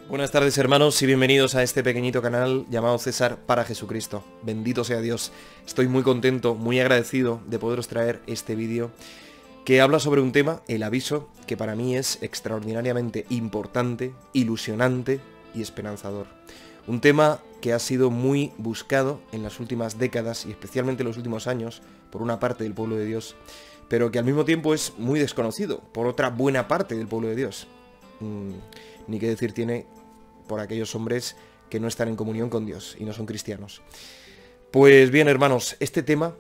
Buenas tardes, hermanos, y bienvenidos a este pequeñito canal llamado César para Jesucristo. Bendito sea Dios. Estoy muy contento, muy agradecido de poderos traer este vídeo que habla sobre un tema, el aviso, que para mí es extraordinariamente importante, ilusionante y esperanzador. Un tema que ha sido muy buscado en las últimas décadas y especialmente en los últimos años por una parte del pueblo de Dios, pero que al mismo tiempo es muy desconocido por otra buena parte del pueblo de Dios. Ni qué decir tiene por aquellos hombres que no están en comunión con Dios y no son cristianos. Pues bien, hermanos, este tema,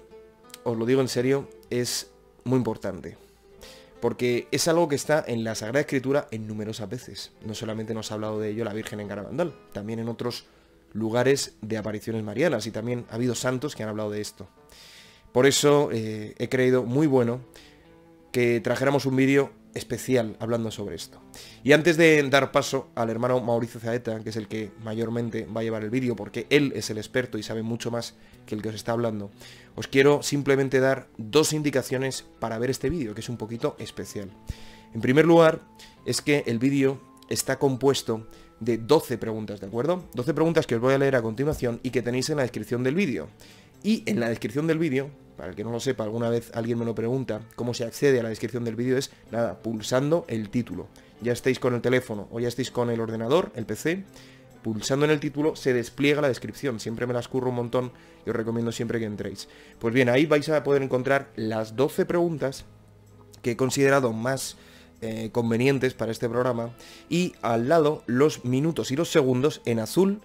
os lo digo en serio, es muy importante, porque es algo que está en la Sagrada Escritura en numerosas veces. No solamente nos ha hablado de ello la Virgen en Garabandal, también en otros lugares de apariciones marianas, y también ha habido santos que han hablado de esto. Por eso he creído muy bueno que trajéramos un vídeo especial hablando sobre esto. Y antes de dar paso al hermano Mauricio Zaeta, que es el que mayormente va a llevar el vídeo, porque él es el experto y sabe mucho más que el que os está hablando, os quiero simplemente dar dos indicaciones para ver este vídeo, que es un poquito especial. En primer lugar, es que el vídeo está compuesto de 12 preguntas, ¿de acuerdo? 12 preguntas que os voy a leer a continuación y que tenéis en la descripción del vídeo. Y en la descripción del vídeo, para el que no lo sepa, alguna vez alguien me lo pregunta, cómo se accede a la descripción del vídeo, es, nada, pulsando el título. Ya estéis con el teléfono o ya estéis con el ordenador, el PC, pulsando en el título se despliega la descripción. Siempre me las curro un montón y os recomiendo siempre que entréis. Pues bien, ahí vais a poder encontrar las 12 preguntas que he considerado más convenientes para este programa, y al lado los minutos y los segundos en azul,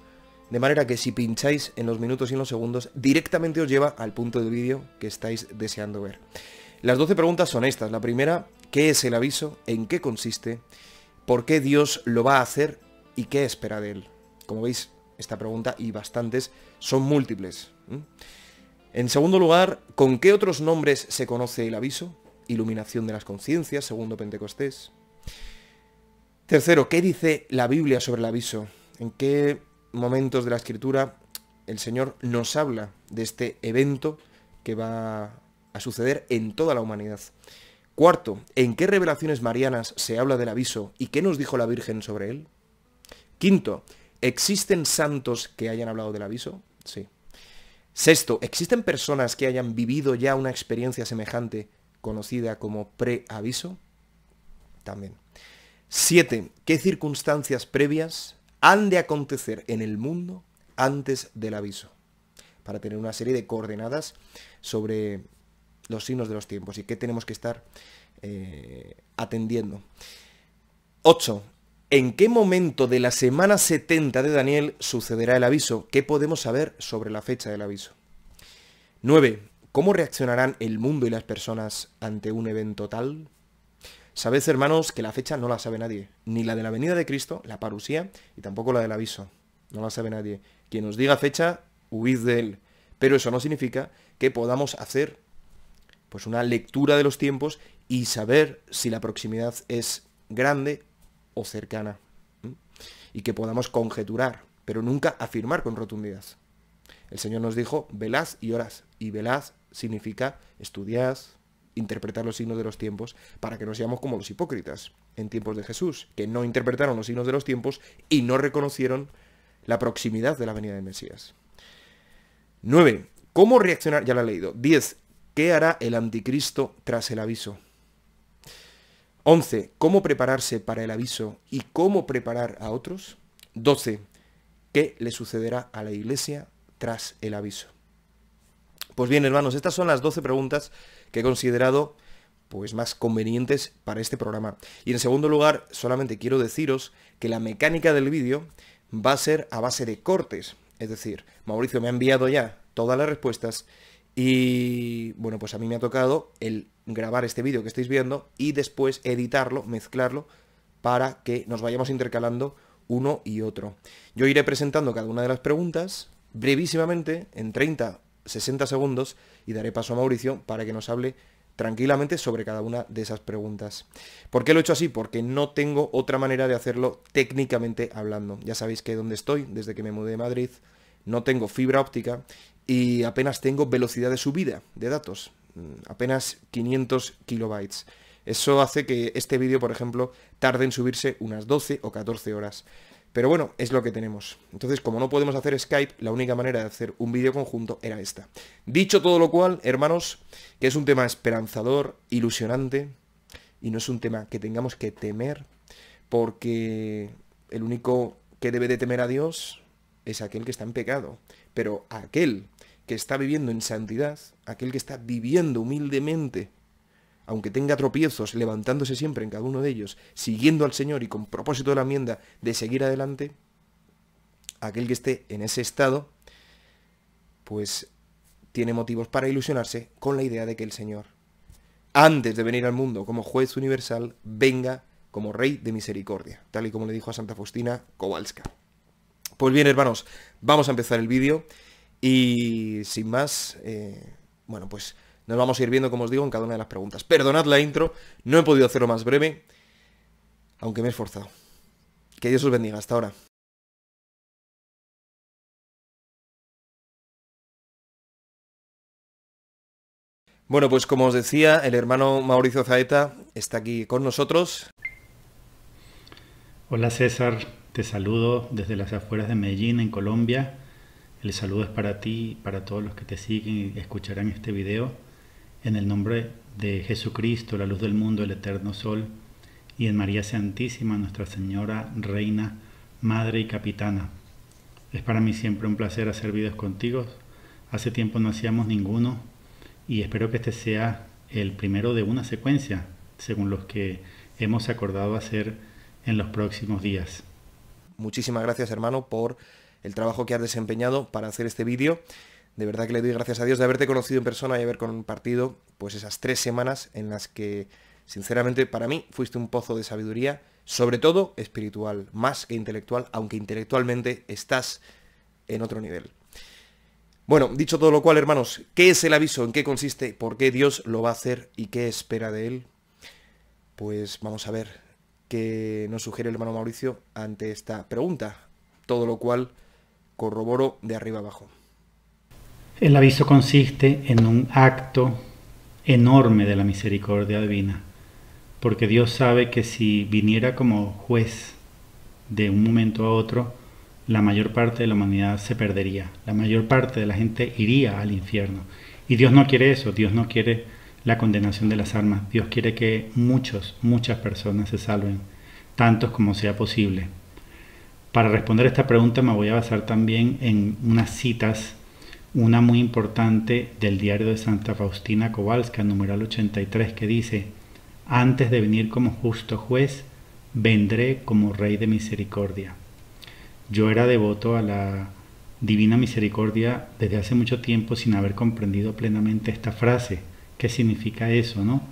de manera que si pincháis en los minutos y en los segundos, directamente os lleva al punto del vídeo que estáis deseando ver. Las 12 preguntas son estas. La primera, ¿qué es el aviso? ¿En qué consiste? ¿Por qué Dios lo va a hacer? ¿Y qué espera de él? Como veis, esta pregunta y bastantes son múltiples. En segundo lugar, ¿con qué otros nombres se conoce el aviso? Iluminación de las conciencias, segundo Pentecostés. Tercero, ¿qué dice la Biblia sobre el aviso? ¿En qué momentos de la Escritura el Señor nos habla de este evento que va a suceder en toda la humanidad? Cuarto, ¿en qué revelaciones marianas se habla del aviso y qué nos dijo la Virgen sobre él? Quinto, ¿existen santos que hayan hablado del aviso? Sí. Sexto, ¿existen personas que hayan vivido ya una experiencia semejante conocida como preaviso? También. 7. ¿Qué circunstancias previas han de acontecer en el mundo antes del aviso? Para tener una serie de coordenadas sobre los signos de los tiempos y qué tenemos que estar atendiendo. 8. ¿En qué momento de la semana 70 de Daniel sucederá el aviso? ¿Qué podemos saber sobre la fecha del aviso? 9. ¿Cómo reaccionarán el mundo y las personas ante un evento tal? Sabed, hermanos, que la fecha no la sabe nadie, ni la de la venida de Cristo, la parusía, y tampoco la del aviso. No la sabe nadie. Quien os diga fecha, huid de él. Pero eso no significa que podamos hacer pues una lectura de los tiempos y saber si la proximidad es grande o cercana. Y que podamos conjeturar, pero nunca afirmar con rotundidad. El Señor nos dijo, velad y orad. Y velad significa estudiad, interpretar los signos de los tiempos, para que no seamos como los hipócritas en tiempos de Jesús, que no interpretaron los signos de los tiempos y no reconocieron la proximidad de la venida del Mesías. 9. ¿Cómo reaccionar? Ya lo he leído. 10. ¿Qué hará el anticristo tras el aviso? 11. ¿Cómo prepararse para el aviso y cómo preparar a otros? 12. ¿Qué le sucederá a la Iglesia tras el aviso? Pues bien, hermanos, estas son las 12 preguntas que he considerado pues más convenientes para este programa. Y en segundo lugar, solamente quiero deciros que la mecánica del vídeo va a ser a base de cortes. Es decir, Mauricio me ha enviado ya todas las respuestas Y bueno, pues a mí me ha tocado el grabar este vídeo que estáis viendo y después editarlo, mezclarlo, para que nos vayamos intercalando uno y otro. Yo iré presentando cada una de las preguntas brevísimamente, en 30-60 segundos, y daré paso a Mauricio para que nos hable tranquilamente sobre cada una de esas preguntas. ¿Por qué lo he hecho así? Porque no tengo otra manera de hacerlo técnicamente hablando. Ya sabéis que donde estoy, desde que me mudé de Madrid, no tengo fibra óptica y apenas tengo velocidad de subida de datos, apenas 500 kilobytes. Eso hace que este vídeo, por ejemplo, tarde en subirse unas 12 o 14 horas. Pero bueno, es lo que tenemos. Entonces, como no podemos hacer Skype, la única manera de hacer un vídeo conjunto era esta. Dicho todo lo cual, hermanos, que es un tema esperanzador, ilusionante, y no es un tema que tengamos que temer, porque el único que debe de temer a Dios es aquel que está en pecado. Pero aquel que está viviendo en santidad, aquel que está viviendo humildemente, aunque tenga tropiezos, levantándose siempre en cada uno de ellos, siguiendo al Señor y con propósito de la enmienda de seguir adelante, aquel que esté en ese estado, pues tiene motivos para ilusionarse con la idea de que el Señor, antes de venir al mundo como juez universal, venga como Rey de misericordia, tal y como le dijo a Santa Faustina Kowalska. Pues bien, hermanos, vamos a empezar el vídeo y sin más, bueno, pues nos vamos a ir viendo, como os digo, en cada una de las preguntas. Perdonad la intro, no he podido hacerlo más breve, aunque me he esforzado. Que Dios os bendiga. Hasta ahora. Bueno, pues como os decía, el hermano Mauricio Zaeta está aquí con nosotros. Hola César, te saludo desde las afueras de Medellín, en Colombia. El saludo es para ti y para todos los que te siguen y escucharán este video. En el nombre de Jesucristo, la luz del mundo, el eterno sol, y en María Santísima, Nuestra Señora, Reina, Madre y Capitana. Es para mí siempre un placer hacer videos contigo. Hace tiempo no hacíamos ninguno y espero que este sea el primero de una secuencia, según los que hemos acordado hacer en los próximos días. Muchísimas gracias, hermano, por el trabajo que has desempeñado para hacer este vídeo. De verdad que le doy gracias a Dios de haberte conocido en persona y haber compartido pues esas 3 semanas en las que, sinceramente, para mí fuiste un pozo de sabiduría, sobre todo espiritual, más que intelectual, aunque intelectualmente estás en otro nivel. Bueno, dicho todo lo cual, hermanos, ¿qué es el aviso? ¿En qué consiste? ¿Por qué Dios lo va a hacer? ¿Y qué espera de él? Pues vamos a ver qué nos sugiere el hermano Mauricio ante esta pregunta. Todo lo cual corroboro de arriba abajo. El aviso consiste en un acto enorme de la misericordia divina, porque Dios sabe que si viniera como juez de un momento a otro, la mayor parte de la humanidad se perdería, la mayor parte de la gente iría al infierno. Y Dios no quiere eso, Dios no quiere la condenación de las almas, Dios quiere que muchas personas se salven, tantos como sea posible. Para responder esta pregunta me voy a basar también en unas citas, una muy importante del diario de Santa Faustina Kowalska, numeral 83, que dice: antes de venir como justo juez, vendré como Rey de misericordia. Yo era devoto a la Divina Misericordia desde hace mucho tiempo sin haber comprendido plenamente esta frase. ¿Qué significa eso, no?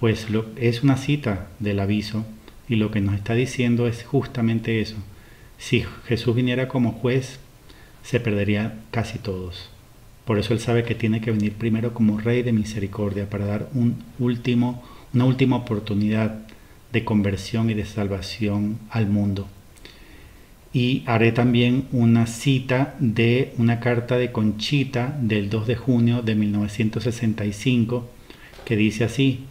Pues es una cita del aviso y lo que nos está diciendo es justamente eso. Si Jesús viniera como juez, se perdería casi todos. Por eso Él sabe que tiene que venir primero como Rey de misericordia para dar una última oportunidad de conversión y de salvación al mundo. Y haré también una cita de una carta de Conchita del 2 de junio de 1965 que dice así: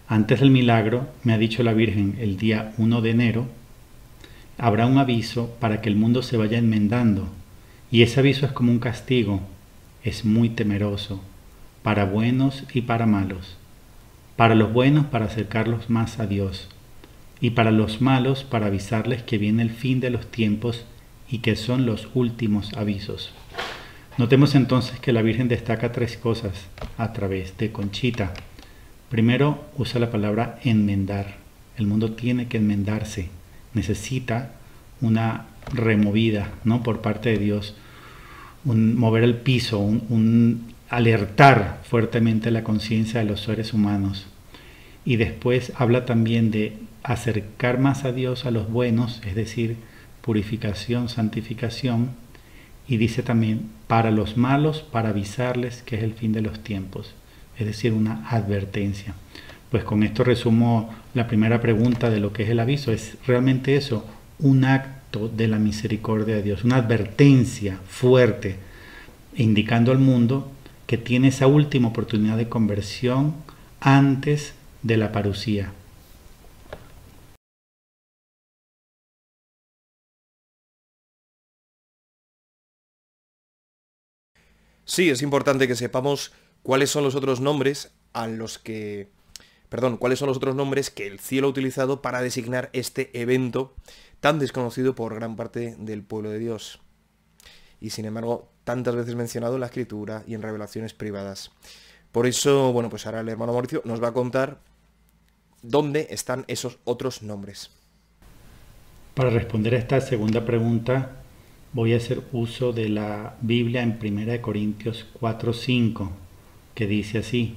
antes del milagro, me ha dicho la Virgen el día 1 de enero, habrá un aviso para que el mundo se vaya enmendando, y ese aviso es como un castigo, es muy temeroso, para buenos y para malos. Para los buenos para acercarlos más a Dios, y para los malos para avisarles que viene el fin de los tiempos y que son los últimos avisos. Notemos entonces que la Virgen destaca 3 cosas a través de Conchita. Primero, usa la palabra enmendar. El mundo tiene que enmendarse, necesita una removida, ¿no?, por parte de Dios, mover el piso, un alertar fuertemente la conciencia de los seres humanos. Y después habla también de acercar más a Dios a los buenos, es decir, purificación, santificación, y dice también para los malos, para avisarles que es el fin de los tiempos, es decir, una advertencia. Pues con esto resumo la primera pregunta de lo que es el aviso. Es realmente eso, un acto de la misericordia de Dios, una advertencia fuerte, indicando al mundo que tiene esa última oportunidad de conversión antes de la parusía. Sí, es importante que sepamos cuáles son los otros nombres cuáles son los otros nombres que el cielo ha utilizado para designar este evento tan desconocido por gran parte del pueblo de Dios. Y sin embargo, tantas veces mencionado en la Escritura y en revelaciones privadas. Por eso, bueno, pues ahora el hermano Mauricio nos va a contar dónde están esos otros nombres. Para responder a esta segunda pregunta, voy a hacer uso de la Biblia en 1 Corintios 4:5, que dice así: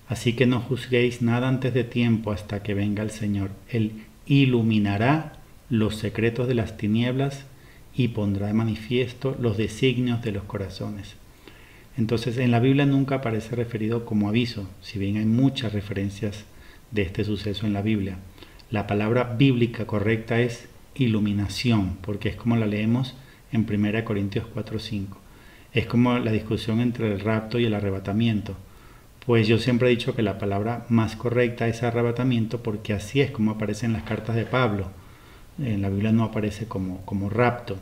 así que no juzguéis nada antes de tiempo hasta que venga el Señor. Él iluminará los secretos de las tinieblas y pondrá de manifiesto los designios de los corazones. Entonces, en la Biblia nunca aparece referido como aviso, si bien hay muchas referencias de este suceso en la Biblia. La palabra bíblica correcta es iluminación, porque es como la leemos en 1 Corintios 4:5. Es como la discusión entre el rapto y el arrebatamiento. Pues yo siempre he dicho que la palabra más correcta es arrebatamiento, porque así es como aparece en las cartas de Pablo. En la Biblia no aparece como rapto.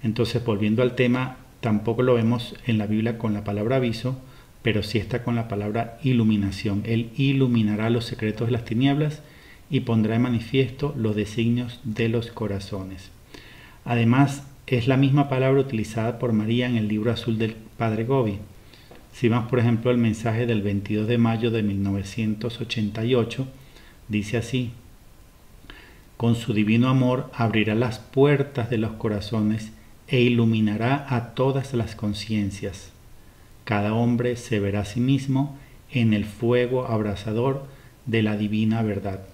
Entonces, volviendo al tema, tampoco lo vemos en la Biblia con la palabra aviso, pero sí está con la palabra iluminación. Él iluminará los secretos de las tinieblas y pondrá de manifiesto los designios de los corazones. Además, es la misma palabra utilizada por María en el libro azul del Padre Gobi. Si vamos, por ejemplo, al mensaje del 22 de mayo de 1988, dice así: con su divino amor abrirá las puertas de los corazones e iluminará a todas las conciencias. Cada hombre se verá a sí mismo en el fuego abrasador de la divina verdad.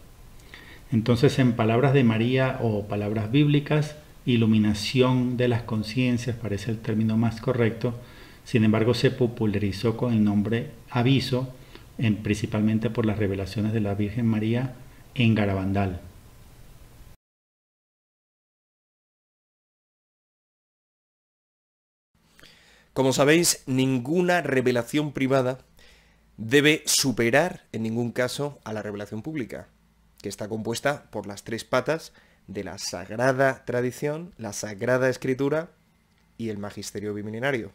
Entonces, en palabras de María o palabras bíblicas, iluminación de las conciencias parece el término más correcto. Sin embargo, se popularizó con el nombre aviso, principalmente por las revelaciones de la Virgen María en Garabandal. Como sabéis, ninguna revelación privada debe superar en ningún caso a la revelación pública, que está compuesta por las tres patas de la Sagrada Tradición, la Sagrada Escritura y el Magisterio Bimilenario.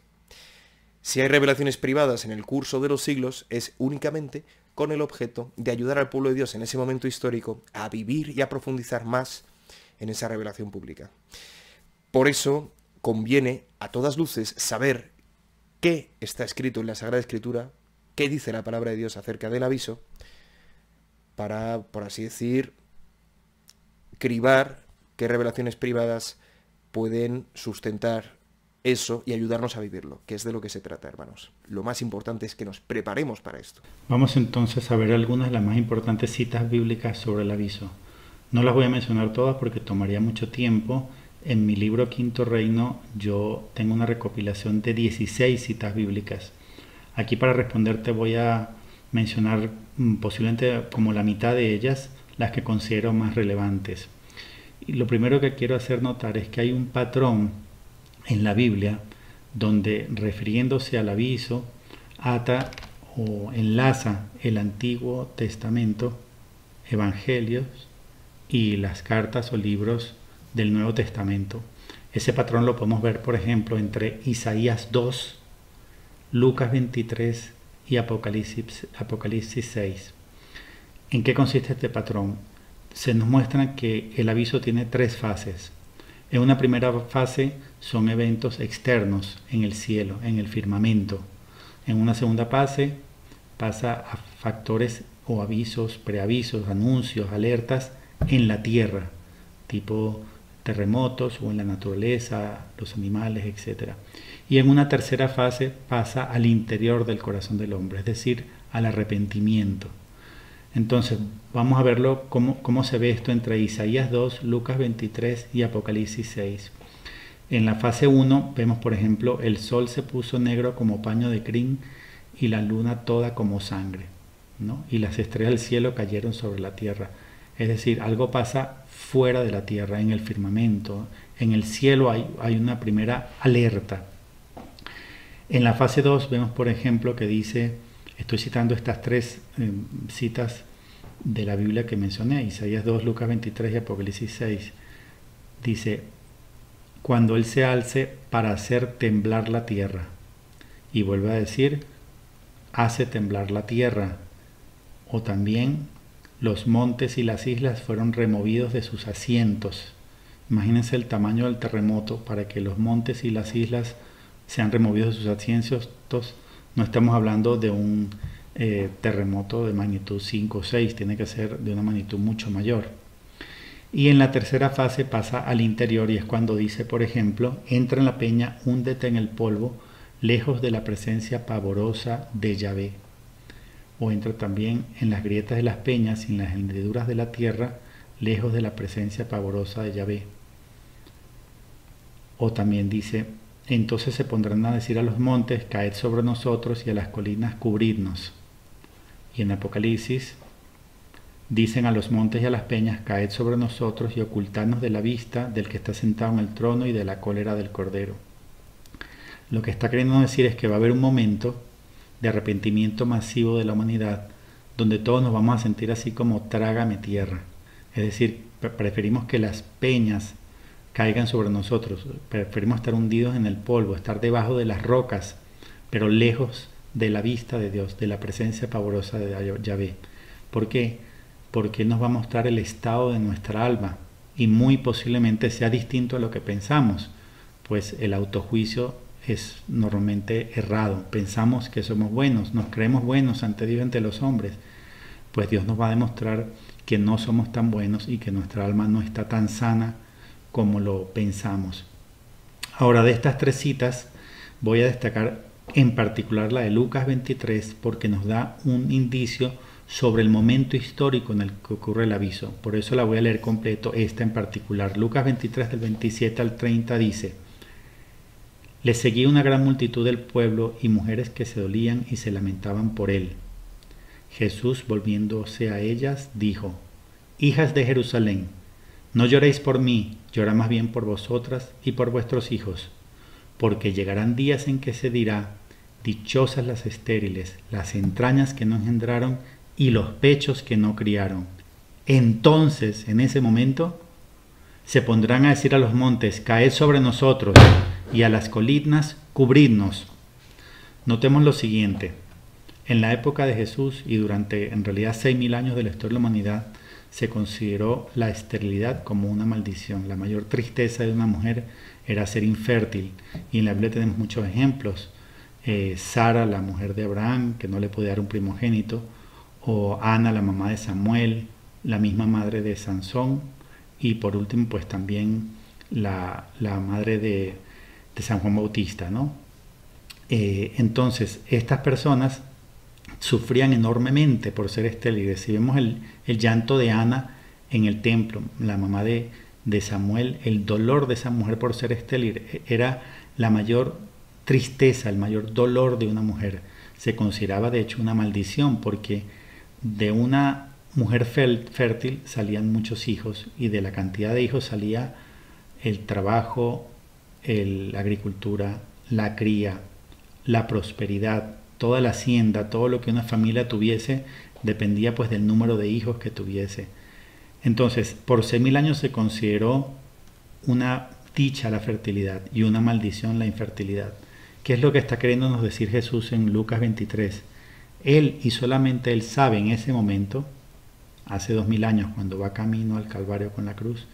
Si hay revelaciones privadas en el curso de los siglos, es únicamente con el objeto de ayudar al pueblo de Dios en ese momento histórico a vivir y a profundizar más en esa revelación pública. Por eso conviene a todas luces saber qué está escrito en la Sagrada Escritura, qué dice la palabra de Dios acerca del aviso, para, por así decir, cribar qué revelaciones privadas pueden sustentar eso y ayudarnos a vivirlo, que es de lo que se trata, hermanos. Lo más importante es que nos preparemos para esto. Vamos entonces a ver algunas de las más importantes citas bíblicas sobre el aviso. No las voy a mencionar todas porque tomaría mucho tiempo. En mi libro Quinto Reino yo tengo una recopilación de 16 citas bíblicas. Aquí para responderte voy a mencionar posiblemente como la mitad de ellas, las que considero más relevantes. Y lo primero que quiero hacer notar es que hay un patrón en la Biblia donde, refiriéndose al aviso, ata o enlaza el Antiguo Testamento, Evangelios y las cartas o libros del Nuevo Testamento. Ese patrón lo podemos ver, por ejemplo, entre Isaías 2, Lucas 23 y Apocalipsis 6. ¿En qué consiste este patrón? Se nos muestra que el aviso tiene tres fases. En una primera fase son eventos externos en el cielo, en el firmamento. En una segunda fase pasa a factores o avisos, preavisos, anuncios, alertas en la tierra, tipo terremotos o en la naturaleza, los animales, etc. Y en una tercera fase pasa al interior del corazón del hombre, es decir, al arrepentimiento. Entonces, vamos a verlo cómo se ve esto entre Isaías 2, Lucas 23 y Apocalipsis 6. En la fase 1 vemos, por ejemplo, el sol se puso negro como paño de crin y la luna toda como sangre, ¿no? Y las estrellas del cielo cayeron sobre la tierra. Es decir, algo pasa fuera de la tierra, en el firmamento. En el cielo hay una primera alerta. En la fase 2 vemos, por ejemplo, que dice, estoy citando estas tres citas de la Biblia que mencioné, Isaías 2, Lucas 23 y Apocalipsis 6. Dice, cuando Él se alce para hacer temblar la tierra. Y vuelve a decir, hace temblar la tierra. O también, los montes y las islas fueron removidos de sus asientos. Imagínense el tamaño del terremoto para que los montes y las islas sean removidos de sus asientos. No estamos hablando de un terremoto de magnitud 5 o 6, tiene que ser de una magnitud mucho mayor. Y en la tercera fase pasa al interior y es cuando dice, por ejemplo, entra en la peña, húndete en el polvo, lejos de la presencia pavorosa de Yahvé. O entra también en las grietas de las peñas y en las hendiduras de la tierra, lejos de la presencia pavorosa de Yahvé. O también dice, entonces se pondrán a decir a los montes, caed sobre nosotros, y a las colinas, cubridnos. Y en Apocalipsis dicen a los montes y a las peñas, caed sobre nosotros y ocultadnos de la vista del que está sentado en el trono y de la cólera del Cordero. Lo que está queriendo decir es que va a haber un momento de arrepentimiento masivo de la humanidad, donde todos nos vamos a sentir así como trágame tierra. Es decir, preferimos que las peñas caigan sobre nosotros, preferimos estar hundidos en el polvo, estar debajo de las rocas, pero lejos de la vista de Dios, de la presencia pavorosa de Yahvé. ¿Por qué? Porque Él nos va a mostrar el estado de nuestra alma y muy posiblemente sea distinto a lo que pensamos, pues el autojuicio es normalmente errado. Pensamos que somos buenos, nos creemos buenos ante Dios y ante los hombres, pues Dios nos va a demostrar que no somos tan buenos y que nuestra alma no está tan sana como lo pensamos. Ahora, de estas tres citas voy a destacar en particular la de Lucas 23 porque nos da un indicio sobre el momento histórico en el que ocurre el aviso. Por eso la voy a leer completo, esta en particular. Lucas 23 del 27 al 30 dice, le seguía una gran multitud del pueblo y mujeres que se dolían y se lamentaban por él. Jesús, volviéndose a ellas, dijo, hijas de Jerusalén, no lloréis por mí, llorad más bien por vosotras y por vuestros hijos, porque llegarán días en que se dirá, dichosas las estériles, las entrañas que no engendraron y los pechos que no criaron. Entonces, en ese momento, se pondrán a decir a los montes, caed sobre nosotros, y a las colinas, cubridnos. Notemos lo siguiente. En la época de Jesús y durante en realidad 6.000 años de la historia de la humanidad, se consideró la esterilidad como una maldición. La mayor tristeza de una mujer era ser infértil. Y en la Biblia tenemos muchos ejemplos. Sara, la mujer de Abraham, que no le podía dar un primogénito, o Ana, la mamá de Samuel, la misma madre de Sansón, y por último pues también la madre de San Juan Bautista, ¿no? Entonces estas personas sufrían enormemente por ser estériles. Si vemos el llanto de Ana en el templo, la mamá de Samuel, el dolor de esa mujer por ser estéril era la mayor tristeza, el mayor dolor de una mujer. Se consideraba de hecho una maldición porque de una mujer fértil salían muchos hijos y de la cantidad de hijos salía el trabajo, la agricultura, la cría, la prosperidad, toda la hacienda, todo lo que una familia tuviese dependía pues del número de hijos que tuviese. Entonces, por 6.000 años se consideró una dicha la fertilidad y una maldición la infertilidad. ¿Qué es lo que está queriéndonos decir Jesús en Lucas 23? Él y solamente Él sabe en ese momento, hace 2.000 años cuando va camino al Calvario con la cruz,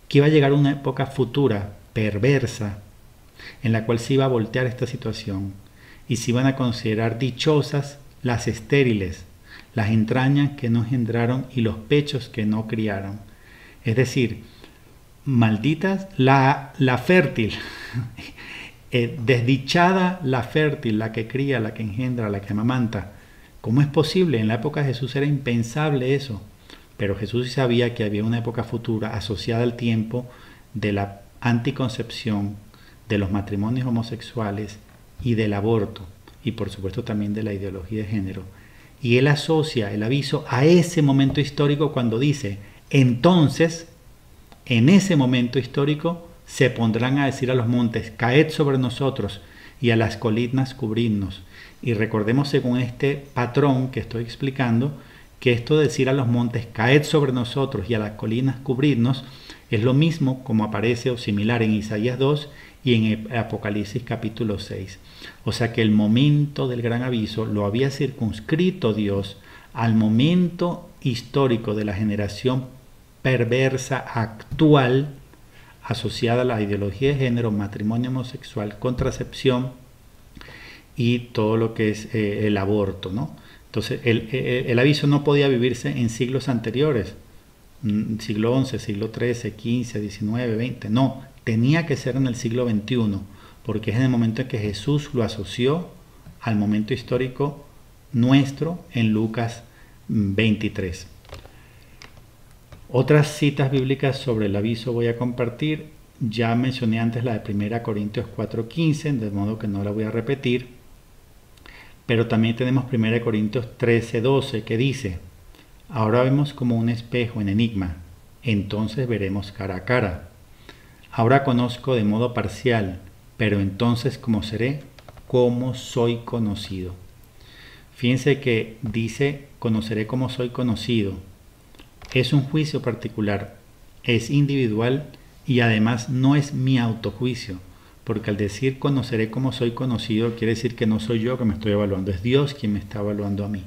que iba a llegar una época futura, perversa, en la cual se iba a voltear esta situación y se iban a considerar dichosas las estériles, las entrañas que no engendraron y los pechos que no criaron. Es decir, malditas la fértil, desdichada la fértil, la que cría, la que engendra, la que amamanta. ¿Cómo es posible? En la época de Jesús era impensable eso. Pero Jesús sí sabía que había una época futura asociada al tiempo de la anticoncepción, de los matrimonios homosexuales y del aborto, y por supuesto también de la ideología de género. Y él asocia el aviso a ese momento histórico cuando dice, entonces, en ese momento histórico, se pondrán a decir a los montes, caed sobre nosotros, y a las colinas cubridnos. Y recordemos, según este patrón que estoy explicando, que esto de decir a los montes, caed sobre nosotros, y a las colinas cubridnos, es lo mismo como aparece o similar en Isaías 2 y en Apocalipsis capítulo 6. O sea que el momento del gran aviso lo había circunscrito Dios al momento histórico de la generación perversa actual asociada a la ideología de género, matrimonio homosexual, contracepción y todo lo que es el aborto, ¿no? Entonces el aviso no podía vivirse en siglos anteriores, siglo XI, siglo XIII, XV, XIX, XX, no, tenía que ser en el siglo XXI, porque es en el momento en que Jesús lo asoció al momento histórico nuestro en Lucas 23. Otras citas bíblicas sobre el aviso voy a compartir. Ya mencioné antes la de 1 Corintios 4:15, de modo que no la voy a repetir. Pero también tenemos 1 Corintios 13:12 que dice, ahora vemos como un espejo en enigma, entonces veremos cara a cara. Ahora conozco de modo parcial, pero entonces como seré, como soy conocido. Fíjense que dice, conoceré como soy conocido. Es un juicio particular, es individual y además no es mi autojuicio, porque al decir conoceré como soy conocido quiere decir que no soy yo que me estoy evaluando, es Dios quien me está evaluando a mí.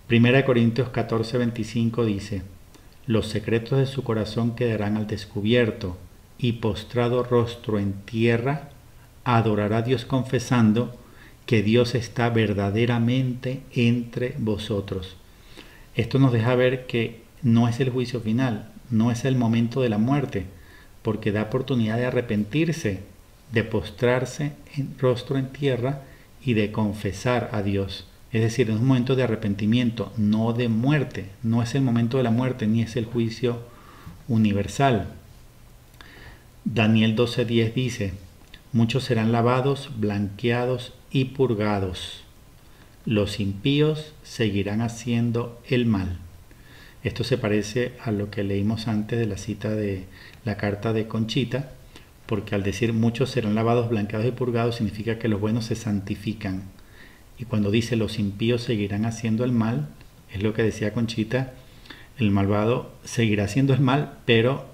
1 Corintios 14:25 dice, los secretos de su corazón quedarán al descubierto y postrado rostro en tierra adorará a Dios confesando que Dios está verdaderamente entre vosotros. Esto nos deja ver que no es el juicio final, no es el momento de la muerte, porque da oportunidad de arrepentirse, de postrarse en rostro en tierra y de confesar a Dios. Es decir, es un momento de arrepentimiento, no de muerte. No es el momento de la muerte, ni es el juicio universal. Daniel 12:10 dice, muchos serán lavados, blanqueados y purgados. Los impíos seguirán haciendo el mal. Esto se parece a lo que leímos antes de la cita de la carta de Conchita, porque al decir muchos serán lavados, blanqueados y purgados significa que los buenos se santifican. Y cuando dice los impíos seguirán haciendo el mal, es lo que decía Conchita, el malvado seguirá haciendo el mal, pero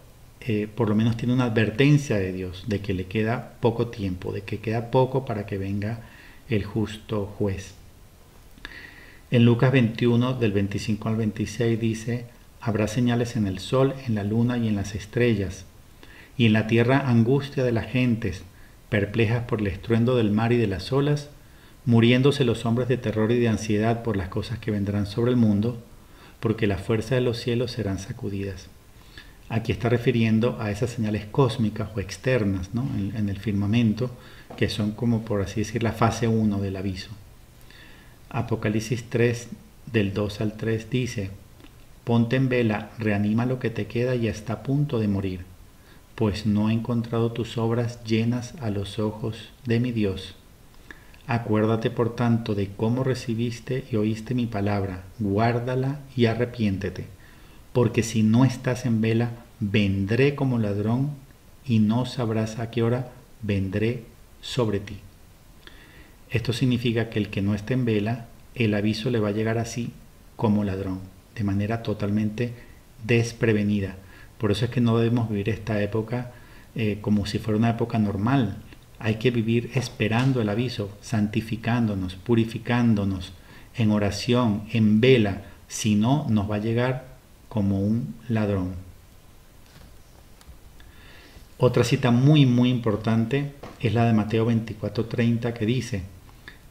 por lo menos tiene una advertencia de Dios de que le queda poco tiempo, de que queda poco para que venga el justo juez. En Lucas 21, del 25 al 26 dice, habrá señales en el sol, en la luna y en las estrellas, y en la tierra angustia de las gentes, perplejas por el estruendo del mar y de las olas, muriéndose los hombres de terror y de ansiedad por las cosas que vendrán sobre el mundo, porque las fuerzas de los cielos serán sacudidas. Aquí está refiriendo a esas señales cósmicas o externas, ¿no? en el firmamento, que son como por así decir la fase 1 del aviso. Apocalipsis 3, del 2 al 3 dice, ponte en vela, reanima lo que te queda y está a punto de morir, pues no he encontrado tus obras llenas a los ojos de mi Dios. Acuérdate por tanto de cómo recibiste y oíste mi palabra, guárdala y arrepiéntete, porque si no estás en vela, vendré como ladrón y no sabrás a qué hora vendré sobre ti. Esto significa que el que no esté en vela, el aviso le va a llegar así como ladrón, de manera totalmente desprevenida. Por eso es que no debemos vivir esta época como si fuera una época normal. Hay que vivir esperando el aviso, santificándonos, purificándonos, en oración, en vela. Si no, nos va a llegar como un ladrón. Otra cita muy importante es la de Mateo 24:30 que dice,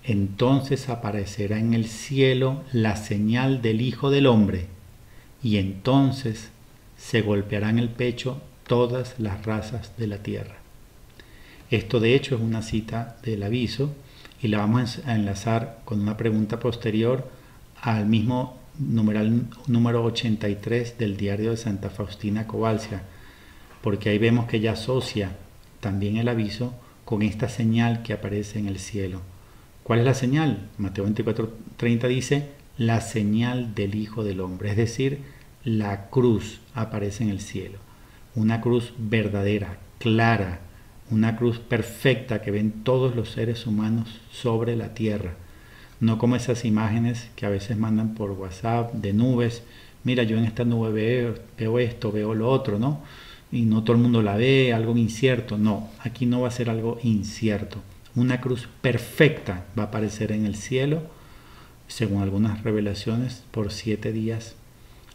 entonces aparecerá en el cielo la señal del Hijo del Hombre, y entonces se golpearán el pecho todas las razas de la tierra. Esto de hecho es una cita del aviso y la vamos a enlazar con una pregunta posterior al mismo numeral número 83 del diario de Santa Faustina Kowalska, porque ahí vemos que ella asocia también el aviso con esta señal que aparece en el cielo. ¿Cuál es la señal? Mateo 24:30 dice, la señal del Hijo del Hombre, es decir, la cruz aparece en el cielo. Una cruz verdadera, clara, una cruz perfecta que ven todos los seres humanos sobre la tierra. No como esas imágenes que a veces mandan por WhatsApp de nubes. Mira, yo en esta nube veo esto, veo lo otro, ¿no? Y no todo el mundo la ve, algo incierto. No, aquí no va a ser algo incierto. Una cruz perfecta va a aparecer en el cielo, según algunas revelaciones, por 7 días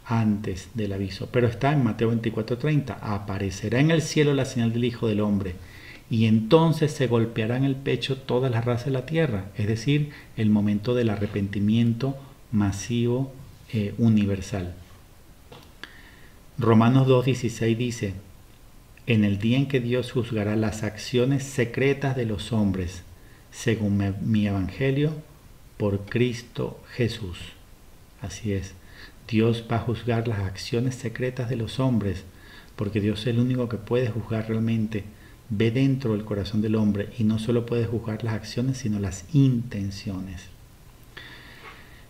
antes del aviso. Pero está en Mateo 24:30. Aparecerá en el cielo la señal del Hijo del Hombre. Y entonces se golpeará en el pecho todas las razas de la tierra, es decir, el momento del arrepentimiento masivo universal. Romanos 2:16 dice, en el día en que Dios juzgará las acciones secretas de los hombres, según mi evangelio, por Cristo Jesús. Así es, Dios va a juzgar las acciones secretas de los hombres, porque Dios es el único que puede juzgar realmente. Ve dentro del corazón del hombre y no solo puede juzgar las acciones, sino las intenciones.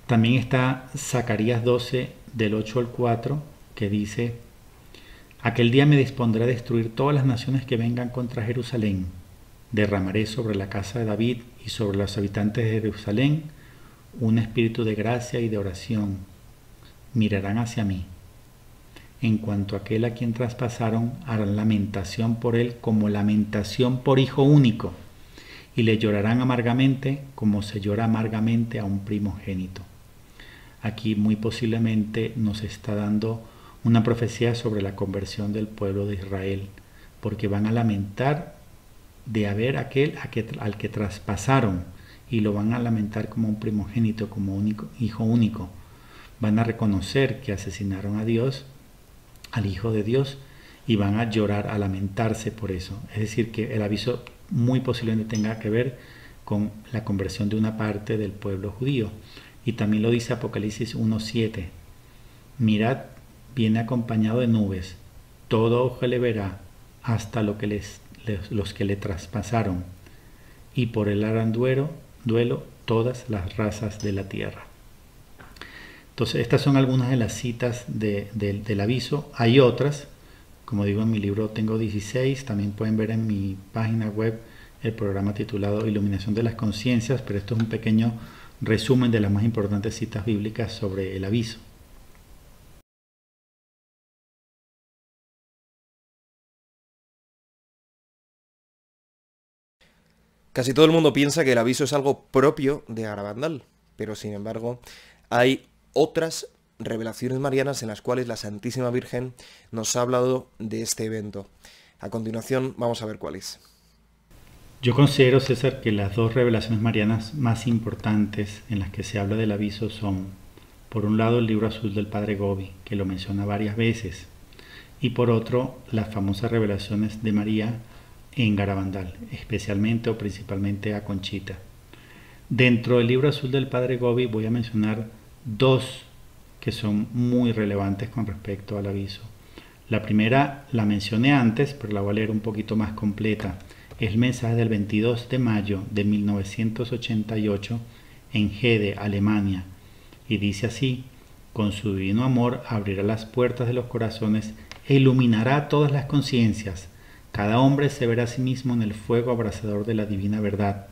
También está Zacarías 12, del 8 al 4, que dice, aquel día me dispondré a destruir todas las naciones que vengan contra Jerusalén. Derramaré sobre la casa de David y sobre los habitantes de Jerusalén un espíritu de gracia y de oración. Mirarán hacia mí. En cuanto a aquel a quien traspasaron, harán lamentación por él como lamentación por hijo único, y le llorarán amargamente como se llora amargamente a un primogénito. Aquí muy posiblemente nos está dando una profecía sobre la conversión del pueblo de Israel, porque van a lamentar de haber aquel al que traspasaron, y lo van a lamentar como un primogénito, como hijo único. Van a reconocer que asesinaron a Dios, al Hijo de Dios, y van a llorar, a lamentarse por eso. Es decir, que el aviso muy posiblemente tenga que ver con la conversión de una parte del pueblo judío. Y también lo dice Apocalipsis 1:7. Mirad, viene acompañado de nubes, todo ojo le verá, hasta los que le traspasaron, y por él harán duelo todas las razas de la tierra. Entonces, estas son algunas de las citas del aviso. Hay otras, como digo en mi libro tengo 16, también pueden ver en mi página web el programa titulado Iluminación de las Conciencias, pero esto es un pequeño resumen de las más importantes citas bíblicas sobre el aviso. Casi todo el mundo piensa que el aviso es algo propio de Garabandal, pero sin embargo hay otras revelaciones marianas en las cuales la Santísima Virgen nos ha hablado de este evento. A continuación vamos a ver cuáles. Yo considero, César, que las dos revelaciones marianas más importantes en las que se habla del aviso son, por un lado, el libro azul del Padre Gobi, que lo menciona varias veces, y por otro, las famosas revelaciones de María en Garabandal, especialmente o principalmente a Conchita. Dentro del libro azul del Padre Gobi voy a mencionar dos que son muy relevantes con respecto al aviso. La primera la mencioné antes, pero la voy a leer un poquito más completa. Es el mensaje del 22 de mayo de 1988 en Hede, Alemania, y dice así: con su divino amor abrirá las puertas de los corazones e iluminará todas las conciencias. Cada hombre se verá a sí mismo en el fuego abrasador de la divina verdad.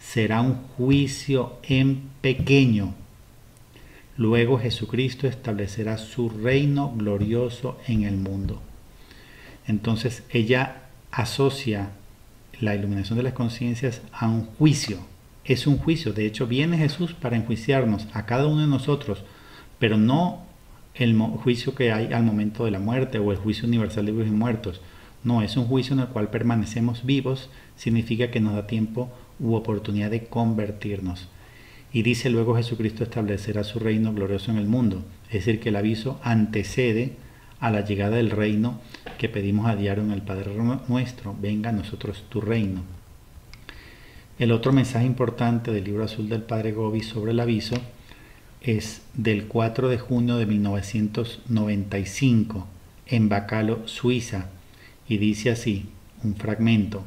Será un juicio en pequeño. Luego Jesucristo establecerá su reino glorioso en el mundo. Entonces ella asocia la iluminación de las conciencias a un juicio. Es un juicio. De hecho, viene Jesús para enjuiciarnos a cada uno de nosotros, pero no el juicio que hay al momento de la muerte o el juicio universal de vivos y muertos. No, es un juicio en el cual permanecemos vivos, significa que nos da tiempo u oportunidad de convertirnos. Y dice luego Jesucristo establecerá su reino glorioso en el mundo, es decir, que el aviso antecede a la llegada del reino que pedimos a diario en el Padre Nuestro, venga a nosotros tu reino. El otro mensaje importante del libro azul del Padre Gobi sobre el aviso es del 4 de junio de 1995 en Bacalo, Suiza, y dice así, un fragmento: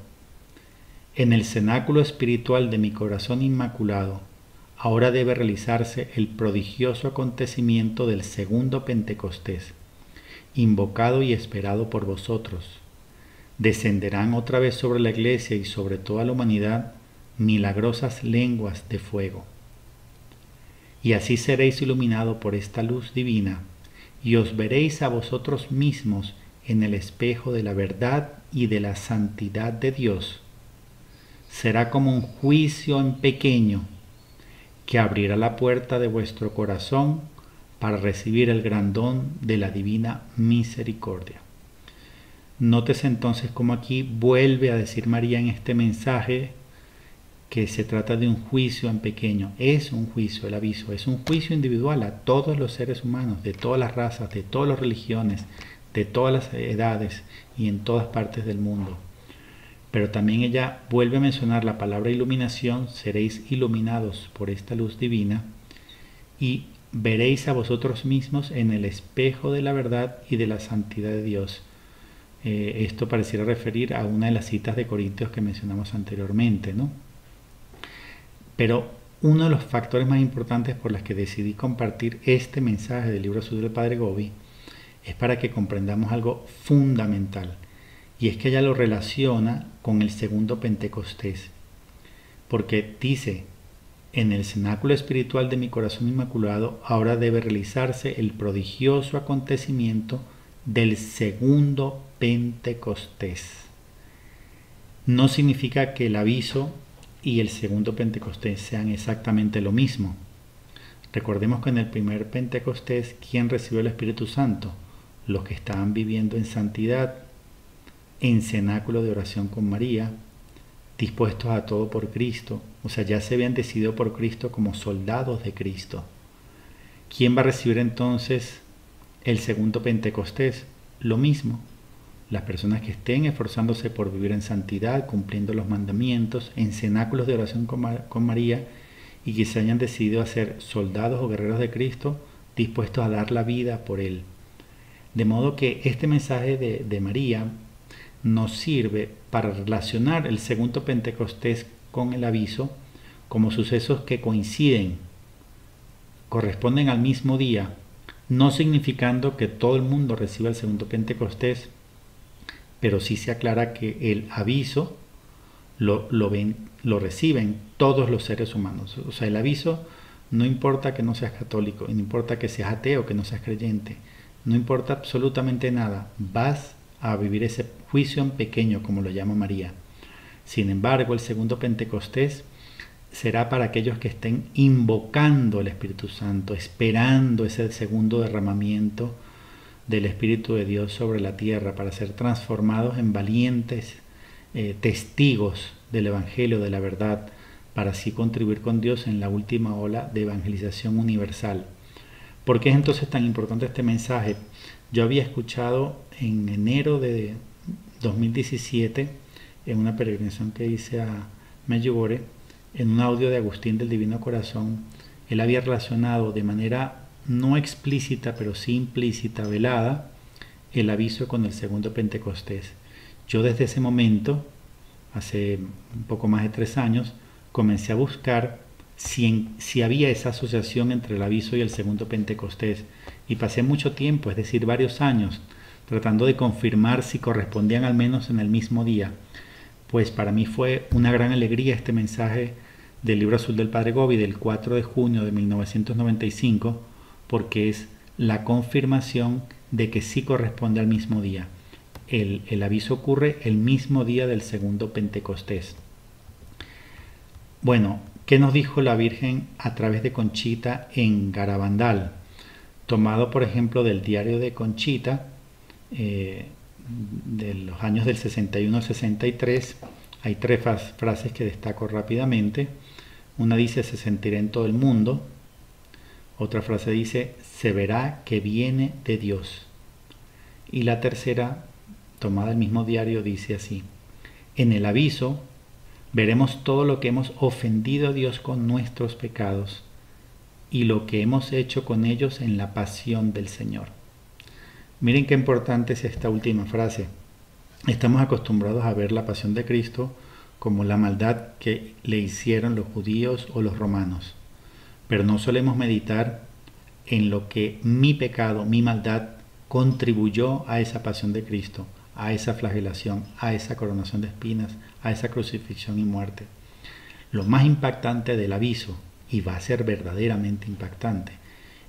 en el cenáculo espiritual de mi corazón inmaculado, ahora debe realizarse el prodigioso acontecimiento del segundo Pentecostés, invocado y esperado por vosotros. Descenderán otra vez sobre la Iglesia y sobre toda la humanidad milagrosas lenguas de fuego. Y así seréis iluminados por esta luz divina, y os veréis a vosotros mismos en el espejo de la verdad y de la santidad de Dios. Será como un juicio en pequeño que abrirá la puerta de vuestro corazón para recibir el gran don de la divina misericordia. Nótese entonces cómo aquí vuelve a decir María en este mensaje que se trata de un juicio en pequeño. Es un juicio, el aviso, es un juicio individual a todos los seres humanos, de todas las razas, de todas las religiones, de todas las edades y en todas partes del mundo. Pero también ella vuelve a mencionar la palabra iluminación: seréis iluminados por esta luz divina y veréis a vosotros mismos en el espejo de la verdad y de la santidad de Dios. Esto pareciera referir a una de las citas de Corintios que mencionamos anteriormente, ¿no? Pero uno de los factores más importantes por los que decidí compartir este mensaje del libro azul del Padre Gobi es para que comprendamos algo fundamental, y es que ella lo relaciona con el segundo Pentecostés, porque dice: en el cenáculo espiritual de mi corazón inmaculado ahora debe realizarse el prodigioso acontecimiento del segundo Pentecostés. No significa que el aviso y el segundo Pentecostés sean exactamente lo mismo. Recordemos que en el primer Pentecostés, ¿quién recibió el Espíritu Santo? Los que estaban viviendo en santidad, en cenáculo de oración con María, dispuestos a todo por Cristo, o sea, ya se habían decidido por Cristo como soldados de Cristo. ¿Quién va a recibir entonces el segundo Pentecostés? Lo mismo, las personas que estén esforzándose por vivir en santidad, cumpliendo los mandamientos, en cenáculos de oración con María, y que se hayan decidido a ser soldados o guerreros de Cristo, dispuestos a dar la vida por Él. De modo que este mensaje de María nos sirve para relacionar el segundo Pentecostés con el aviso como sucesos que coinciden, corresponden al mismo día, no significando que todo el mundo reciba el segundo Pentecostés, pero sí se aclara que el aviso lo reciben todos los seres humanos. O sea, el aviso no importa que no seas católico, no importa que seas ateo, que no seas creyente, no importa absolutamente nada, vas a vivir ese juicio en pequeño, como lo llama María. Sin embargo, el segundo Pentecostés será para aquellos que estén invocando el Espíritu Santo, esperando ese segundo derramamiento del Espíritu de Dios sobre la tierra, para ser transformados en valientes testigos del Evangelio, de la verdad, para así contribuir con Dios en la última ola de evangelización universal. ¿Por qué es entonces tan importante este mensaje? Yo había escuchado en enero de 2017, en una peregrinación que hice a Medjugorje, en un audio de Agustín del Divino Corazón, él había relacionado de manera no explícita, pero sí implícita, velada, el aviso con el segundo Pentecostés. Yo desde ese momento, hace un poco más de 3 años, comencé a buscar si había esa asociación entre el aviso y el segundo Pentecostés, y pasé mucho tiempo, es decir, varios años, tratando de confirmar si correspondían al menos en el mismo día. Pues para mí fue una gran alegría este mensaje del libro azul del Padre Gobi del 4 de junio de 1995, porque es la confirmación de que sí corresponde al mismo día. El aviso ocurre el mismo día del segundo Pentecostés. Bueno, ¿qué nos dijo la Virgen a través de Conchita en Garabandal? Tomado, por ejemplo, del diario de Conchita, de los años del 61 al 63, hay 3 frases que destaco rápidamente. Una dice: se sentirá en todo el mundo. Otra frase dice: se verá que viene de Dios. Y la tercera, tomada del mismo diario, dice así: en el aviso veremos todo lo que hemos ofendido a Dios con nuestros pecados y lo que hemos hecho con ellos en la pasión del Señor. Miren qué importante es esta última frase. Estamos acostumbrados a ver la pasión de Cristo como la maldad que le hicieron los judíos o los romanos, pero no solemos meditar en lo que mi pecado, mi maldad, contribuyó a esa pasión de Cristo, a esa flagelación, a esa coronación de espinas, a esa crucifixión y muerte. Lo más impactante del aviso, y va a ser verdaderamente impactante,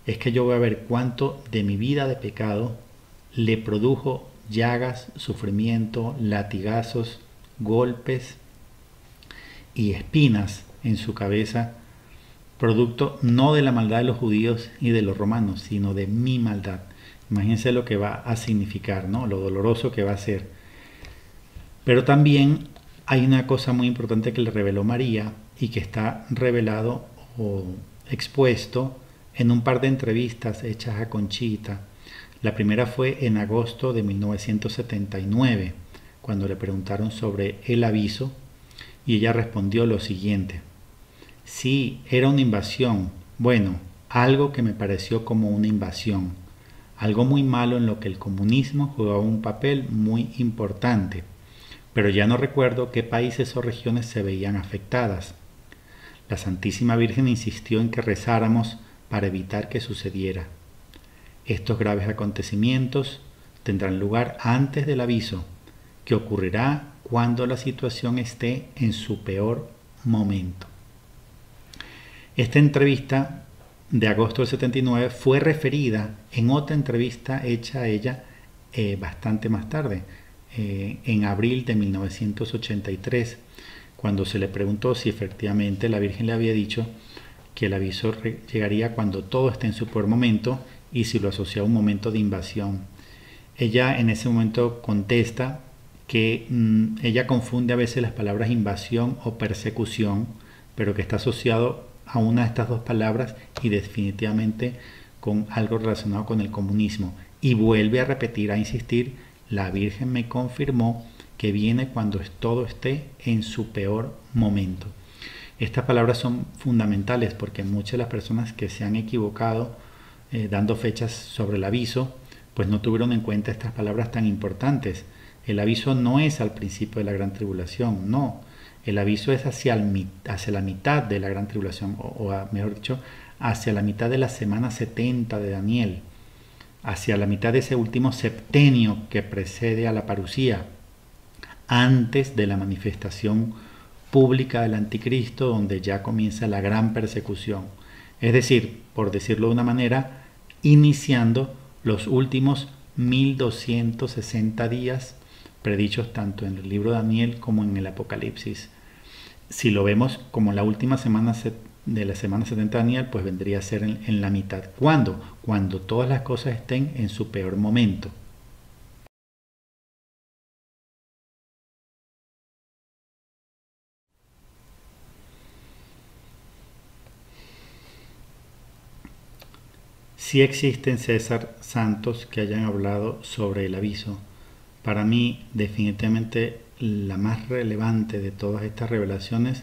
es que yo voy a ver cuánto de mi vida de pecado le produjo llagas, sufrimiento, latigazos, golpes y espinas en su cabeza, producto no de la maldad de los judíos y de los romanos, sino de mi maldad. Imagínense lo que va a significar, ¿no? Lo doloroso que va a ser. Pero también hay una cosa muy importante que le reveló María y que está revelado o expuesto en un par de entrevistas hechas a Conchita. La primera fue en agosto de 1979, cuando le preguntaron sobre el aviso, y ella respondió lo siguiente: sí, era una invasión. Bueno, algo que me pareció como una invasión. Algo muy malo en lo que el comunismo jugaba un papel muy importante, pero ya no recuerdo qué países o regiones se veían afectadas. La Santísima Virgen insistió en que rezáramos para evitar que sucediera. Estos graves acontecimientos tendrán lugar antes del aviso, que ocurrirá cuando la situación esté en su peor momento. Esta entrevista de agosto del 79 fue referida en otra entrevista hecha a ella bastante más tarde, en abril de 1983, cuando se le preguntó si efectivamente la Virgen le había dicho que el aviso llegaría cuando todo esté en su peor momento y si lo asocia a un momento de invasión. Ella en ese momento contesta que ella confunde a veces las palabras invasión o persecución, pero que está asociado a una de estas dos palabras y definitivamente con algo relacionado con el comunismo. Y vuelve a repetir, a insistir: la Virgen me confirmó que viene cuando todo esté en su peor momento. Estas palabras son fundamentales porque muchas de las personas que se han equivocado dando fechas sobre el aviso, pues no tuvieron en cuenta estas palabras tan importantes. El aviso no es al principio de la gran tribulación, no. El aviso es hacia la mitad de la gran tribulación, mejor dicho, hacia la mitad de la semana 70 de Daniel, hacia la mitad de ese último septenio que precede a la parusía, antes de la manifestación pública del anticristo, donde ya comienza la gran persecución. Es decir, por decirlo de una manera, iniciando los últimos 1260 días predichos tanto en el libro de Daniel como en el Apocalipsis. Si lo vemos como la última semana de la semana 70 de Daniel, pues vendría a ser en la mitad. ¿Cuándo? Cuando todas las cosas estén en su peor momento. Sí existen, César, santos que hayan hablado sobre el aviso. Para mí, definitivamente, la más relevante de todas estas revelaciones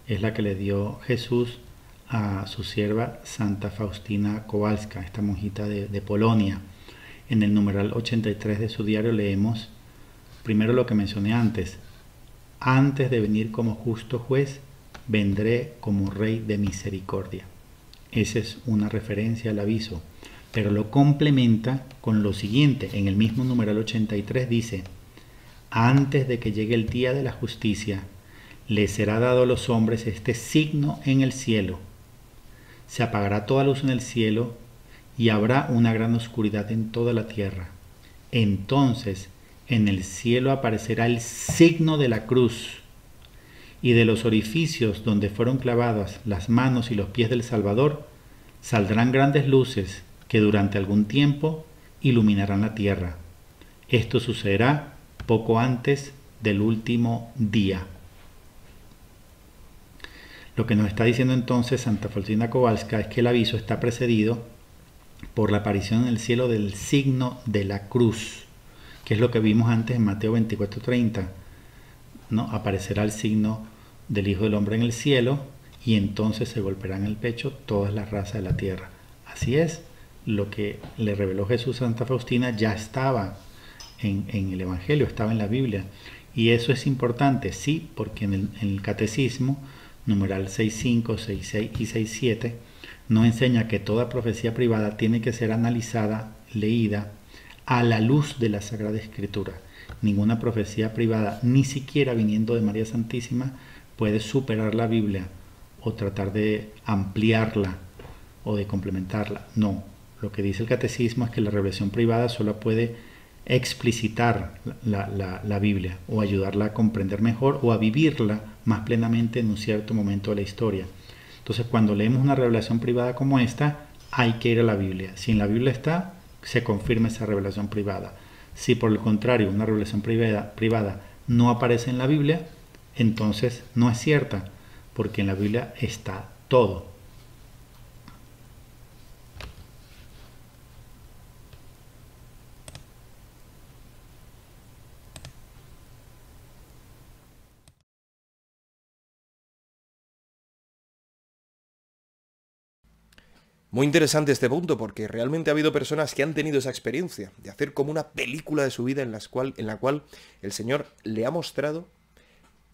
es la que le dio Jesús a su sierva Santa Faustina Kowalska, esta monjita de Polonia. En el numeral 83 de su diario leemos primero lo que mencioné antes: antes de venir como justo juez, vendré como rey de misericordia. Esa es una referencia al aviso, pero lo complementa con lo siguiente. En el mismo numeral 83 dice: antes de que llegue el día de la justicia, les será dado a los hombres este signo en el cielo. Se apagará toda luz en el cielo y habrá una gran oscuridad en toda la tierra. Entonces en el cielo aparecerá el signo de la cruz, y de los orificios donde fueron clavadas las manos y los pies del Salvador saldrán grandes luces que durante algún tiempo iluminarán la tierra. Esto sucederá poco antes del último día. Lo que nos está diciendo entonces Santa Faustina Kowalska es que el aviso está precedido por la aparición en el cielo del signo de la cruz. que es lo que vimos antes en Mateo 24:30, ¿no? Aparecerá el signo del Hijo del Hombre en el cielo y entonces se golpearán el pecho todas las razas de la tierra. Así es, lo que le reveló Jesús a Santa Faustina ya estaba en el Evangelio, estaba en la Biblia. Y eso es importante, sí, porque en el Catecismo, numeral 6.5, 6.6 y 6.7, nos enseña que toda profecía privada tiene que ser analizada, leída, a la luz de la Sagrada Escritura. Ninguna profecía privada, ni siquiera viniendo de María Santísima, puede superar la Biblia o tratar de ampliarla o de complementarla. No, lo que dice el Catecismo es que la revelación privada solo puede explicitar la Biblia o ayudarla a comprender mejor o a vivirla más plenamente en un cierto momento de la historia. Entonces, cuando leemos una revelación privada como esta, hay que ir a la Biblia. Si en la Biblia está, se confirma esa revelación privada. Si por el contrario una revelación privada no aparece en la Biblia, entonces no es cierta, porque en la Biblia está todo. Muy interesante este punto, porque realmente ha habido personas que han tenido esa experiencia de hacer como una película de su vida en la cual el Señor le ha mostrado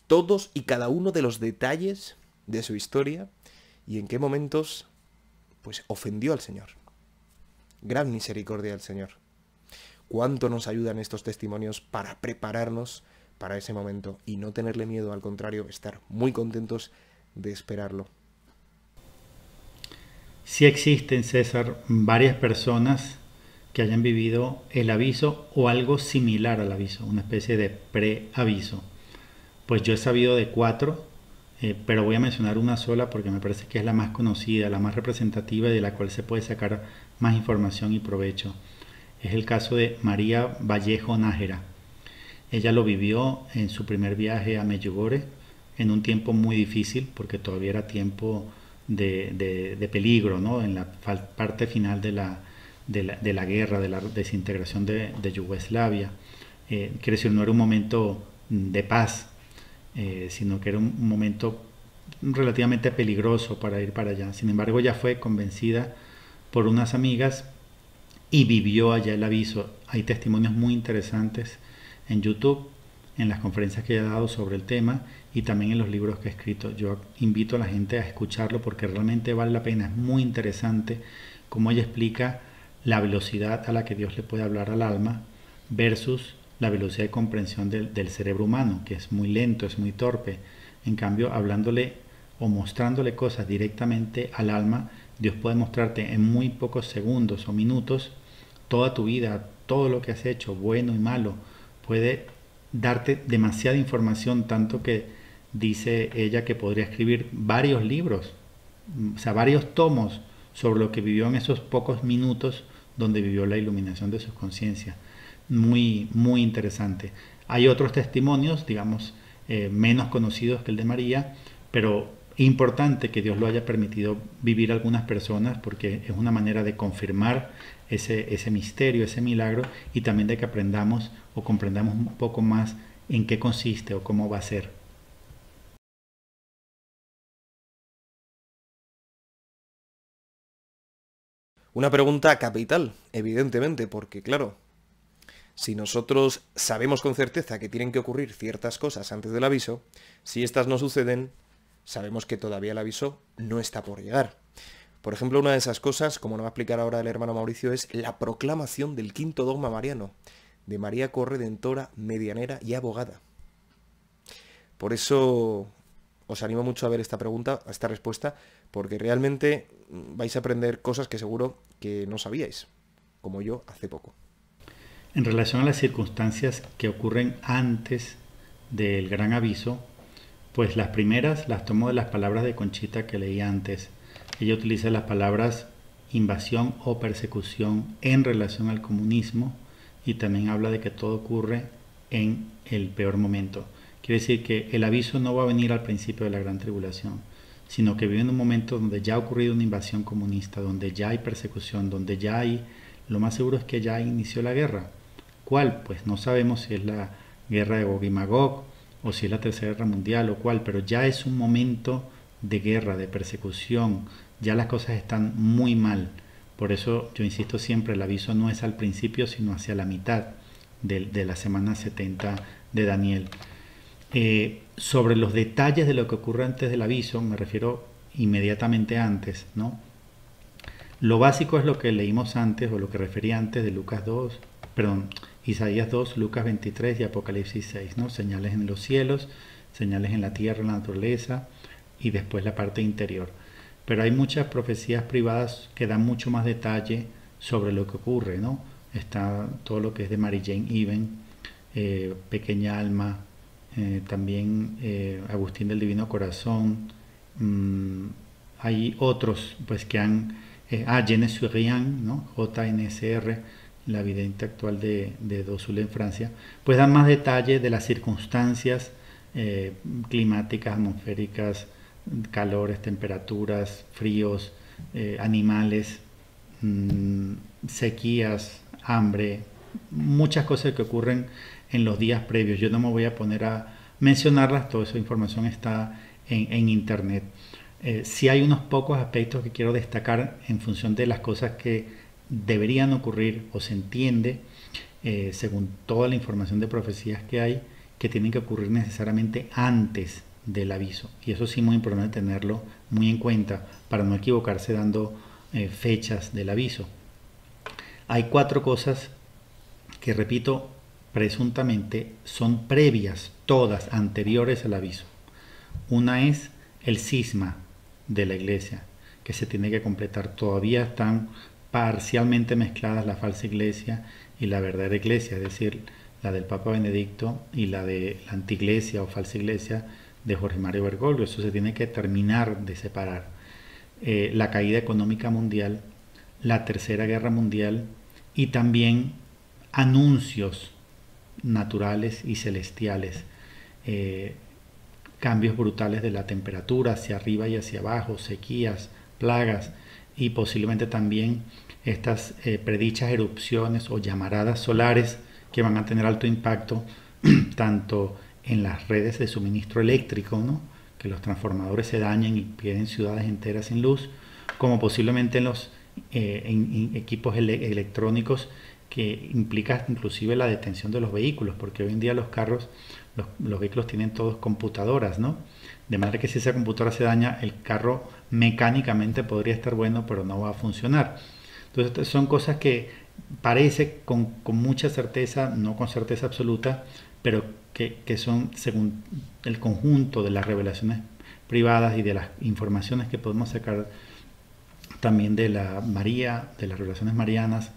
todos y cada uno de los detalles de su historia y en qué momentos pues ofendió al Señor. Gran misericordia del Señor. Cuánto nos ayudan estos testimonios para prepararnos para ese momento y no tenerle miedo, al contrario, estar muy contentos de esperarlo. Sí existen, César, varias personas que hayan vivido el aviso o algo similar al aviso, una especie de preaviso. Pues yo he sabido de 4, pero voy a mencionar una sola porque me parece que es la más conocida, la más representativa y de la cual se puede sacar más información y provecho. Es el caso de María Vallejo Nájera. Ella lo vivió en su primer viaje a Medjugorje en un tiempo muy difícil porque todavía era tiempo de peligro, ¿no? En la parte final de la guerra, de la desintegración de Yugoslavia. Quiere decir, no era un momento de paz, sino que era un momento relativamente peligroso para ir para allá. Sin embargo, ella fue convencida por unas amigas y vivió allá el aviso. Hay testimonios muy interesantes en YouTube, en las conferencias que ella ha dado sobre el tema y también en los libros que ha escrito. Yo invito a la gente a escucharlo porque realmente vale la pena. Es muy interesante cómo ella explica la velocidad a la que Dios le puede hablar al alma versus la velocidad de comprensión del cerebro humano, que es muy lento, es muy torpe. En cambio, hablándole o mostrándole cosas directamente al alma, Dios puede mostrarte en muy pocos segundos o minutos toda tu vida, todo lo que has hecho, bueno y malo. Puede darte demasiada información, tanto que dice ella que podría escribir varios libros, o sea, varios tomos sobre lo que vivió en esos pocos minutos donde vivió la iluminación de su conciencia. Muy, muy interesante. Hay otros testimonios, digamos, menos conocidos que el de María, pero importante que Dios lo haya permitido vivir a algunas personas porque es una manera de confirmar ese misterio, ese milagro, y también de que aprendamos o comprendamos un poco más en qué consiste o cómo va a ser. Una pregunta capital, evidentemente, porque claro, si nosotros sabemos con certeza que tienen que ocurrir ciertas cosas antes del aviso, si estas no suceden, sabemos que todavía el aviso no está por llegar. Por ejemplo, una de esas cosas, como nos va a explicar ahora el hermano Mauricio, es la proclamación del quinto dogma mariano, de María corredentora, medianera y abogada. Por eso os animo mucho a ver esta pregunta, a esta respuesta, porque realmente vais a aprender cosas que seguro que no sabíais, como yo hace poco. En relación a las circunstancias que ocurren antes del gran aviso, pues las primeras las tomo de las palabras de Conchita que leí antes. Ella utiliza las palabras invasión o persecución en relación al comunismo y también habla de que todo ocurre en el peor momento. Quiere decir que el aviso no va a venir al principio de la gran tribulación, sino que vive en un momento donde ya ha ocurrido una invasión comunista, donde ya hay persecución, donde ya hay, lo más seguro es que ya inició la guerra. ¿Cuál? Pues no sabemos si es la guerra de Gog y Magog o si es la Tercera Guerra Mundial o cuál, pero ya es un momento de guerra, de persecución, ya las cosas están muy mal. Por eso yo insisto siempre, el aviso no es al principio, sino hacia la mitad de la semana 70 de Daniel. Sobre los detalles de lo que ocurre antes del aviso, me refiero inmediatamente antes, ¿no? Lo básico es lo que leímos antes, o lo que refería antes de Isaías 2, Lucas 23 y Apocalipsis 6, ¿no? Señales en los cielos, señales en la tierra, en la naturaleza, y después la parte interior. Pero hay muchas profecías privadas que dan mucho más detalle sobre lo que ocurre, ¿no? Está todo lo que es de Mary Jane Even, Pequeña Alma, también Agustín del Divino Corazón. Hay otros pues que han Jeanne Surian, ¿no? JNSR, la vidente actual de Dosul en Francia, pues dan más detalle de las circunstancias climáticas, atmosféricas, calores, temperaturas, fríos, animales, sequías, hambre, muchas cosas que ocurren en los días previos. Yo no me voy a poner a mencionarlas, toda esa información está en internet. Sí hay unos pocos aspectos que quiero destacar en función de las cosas que deberían ocurrir o se entiende, según toda la información de profecías que hay, que tienen que ocurrir necesariamente antes del aviso. Y eso sí, muy importante tenerlo muy en cuenta para no equivocarse dando fechas del aviso. Hay 4 cosas que, repito, presuntamente son previas, todas anteriores al aviso. Una es el cisma de la iglesia, que se tiene que completar. Todavía están parcialmente mezcladas la falsa iglesia y la verdadera iglesia, es decir, la del Papa Benedicto y la de la antiglesia o falsa iglesia de Jorge Mario Bergoglio. Eso se tiene que terminar de separar. La caída económica mundial, la Tercera Guerra Mundial y también anuncios naturales y celestiales, cambios brutales de la temperatura hacia arriba y hacia abajo, sequías, plagas y posiblemente también estas predichas erupciones o llamaradas solares que van a tener alto impacto tanto en las redes de suministro eléctrico, ¿no? Que los transformadores se dañen y pierden ciudades enteras sin luz, como posiblemente en los equipos electrónicos, que implica inclusive la detención de los vehículos, porque hoy en día los carros, los vehículos tienen todos computadoras, ¿no? De manera que si esa computadora se daña, el carro mecánicamente podría estar bueno, pero no va a funcionar. Entonces son cosas que parece con mucha certeza, no con certeza absoluta, pero que son según el conjunto de las revelaciones privadas y de las informaciones que podemos sacar también de la María, de las revelaciones marianas,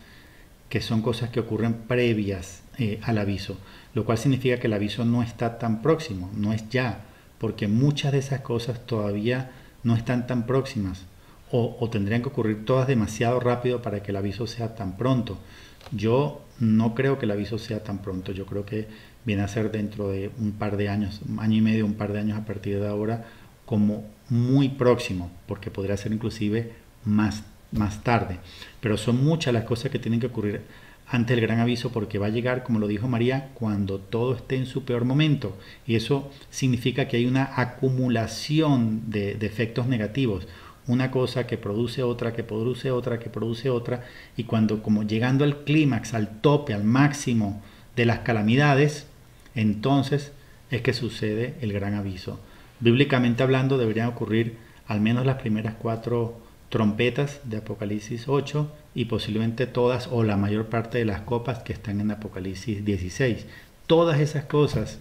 que son cosas que ocurren previas al aviso, lo cual significa que el aviso no está tan próximo, no es ya, porque muchas de esas cosas todavía no están tan próximas, o tendrían que ocurrir todas demasiado rápido para que el aviso sea tan pronto. Yo no creo que el aviso sea tan pronto, yo creo que viene a ser dentro de un par de años, un año y medio, un par de años a partir de ahora, como muy próximo, porque podría ser inclusive más tarde. Pero son muchas las cosas que tienen que ocurrir antes del gran aviso, porque va a llegar, como lo dijo María, cuando todo esté en su peor momento, y eso significa que hay una acumulación de efectos negativos, una cosa que produce otra, que produce otra, que produce otra, y cuando, como llegando al clímax, al tope, al máximo de las calamidades, entonces es que sucede el gran aviso. Bíblicamente hablando, deberían ocurrir al menos las primeras 4 trompetas de Apocalipsis 8 y posiblemente todas o la mayor parte de las copas que están en Apocalipsis 16. Todas esas cosas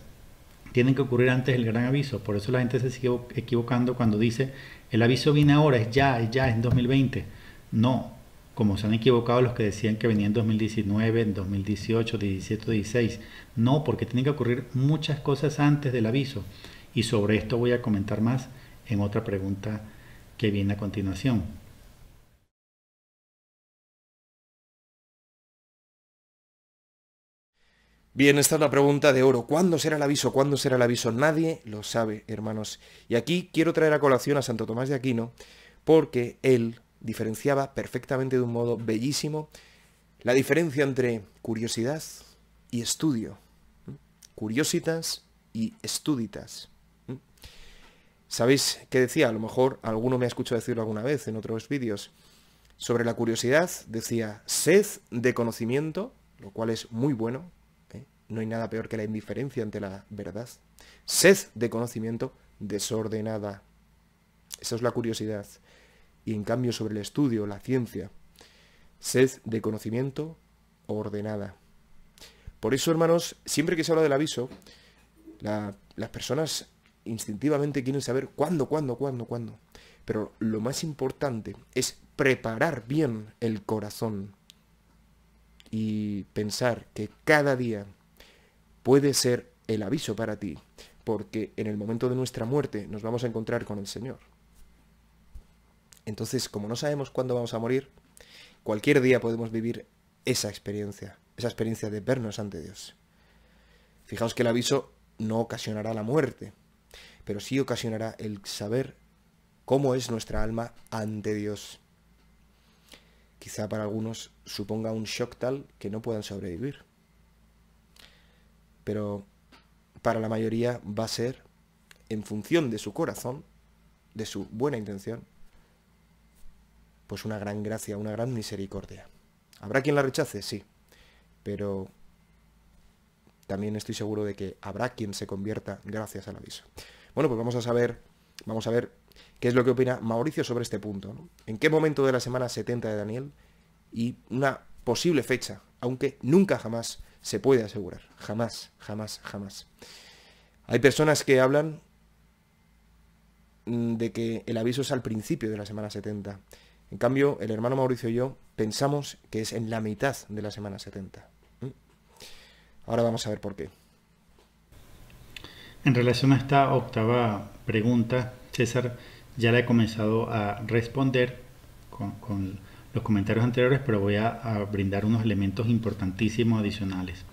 tienen que ocurrir antes del gran aviso. Por eso la gente se sigue equivocando cuando dice el aviso viene ahora, es ya, es en 2020. No, como se han equivocado los que decían que venía en 2019, en 2018, 17, 16. No, porque tienen que ocurrir muchas cosas antes del aviso. Y sobre esto voy a comentar más en otra pregunta que viene a continuación. Bien, esta es la pregunta de oro. ¿Cuándo será el aviso? ¿Cuándo será el aviso? Nadie lo sabe, hermanos. Y aquí quiero traer a colación a Santo Tomás de Aquino, porque él diferenciaba perfectamente de un modo bellísimo la diferencia entre curiosidad y estudio. Curiositas y estuditas. ¿Sabéis qué decía? A lo mejor alguno me ha escuchado decirlo alguna vez en otros vídeos. Sobre la curiosidad decía, sed de conocimiento, lo cual es muy bueno. No hay nada peor que la indiferencia ante la verdad. Sed de conocimiento desordenada. Esa es la curiosidad. Y en cambio sobre el estudio, la ciencia, sed de conocimiento ordenada. Por eso, hermanos, siempre que se habla del aviso, las personas instintivamente quieren saber cuándo. Pero lo más importante es preparar bien el corazón y pensar que cada día puede ser el aviso para ti, porque en el momento de nuestra muerte nos vamos a encontrar con el Señor. Entonces, como no sabemos cuándo vamos a morir, cualquier día podemos vivir esa experiencia de vernos ante Dios. Fijaos que el aviso no ocasionará la muerte, pero sí ocasionará el saber cómo es nuestra alma ante Dios. Quizá para algunos suponga un shock tal que no puedan sobrevivir. Pero para la mayoría va a ser, en función de su corazón, de su buena intención, pues una gran gracia, una gran misericordia. ¿Habrá quien la rechace? Sí. Pero también estoy seguro de que habrá quien se convierta gracias al aviso. Bueno, pues vamos a ver qué es lo que opina Mauricio sobre este punto, ¿no? ¿En qué momento de la semana 70 de Daniel? Y una posible fecha, aunque nunca jamás se puede asegurar. Jamás. Hay personas que hablan de que el aviso es al principio de la semana 70. En cambio, el hermano Mauricio y yo pensamos que es en la mitad de la semana 70. Ahora vamos a ver por qué. En relación a esta octava pregunta, César, ya la he comenzado a responder con los comentarios anteriores, pero voy a brindar unos elementos importantísimos adicionales.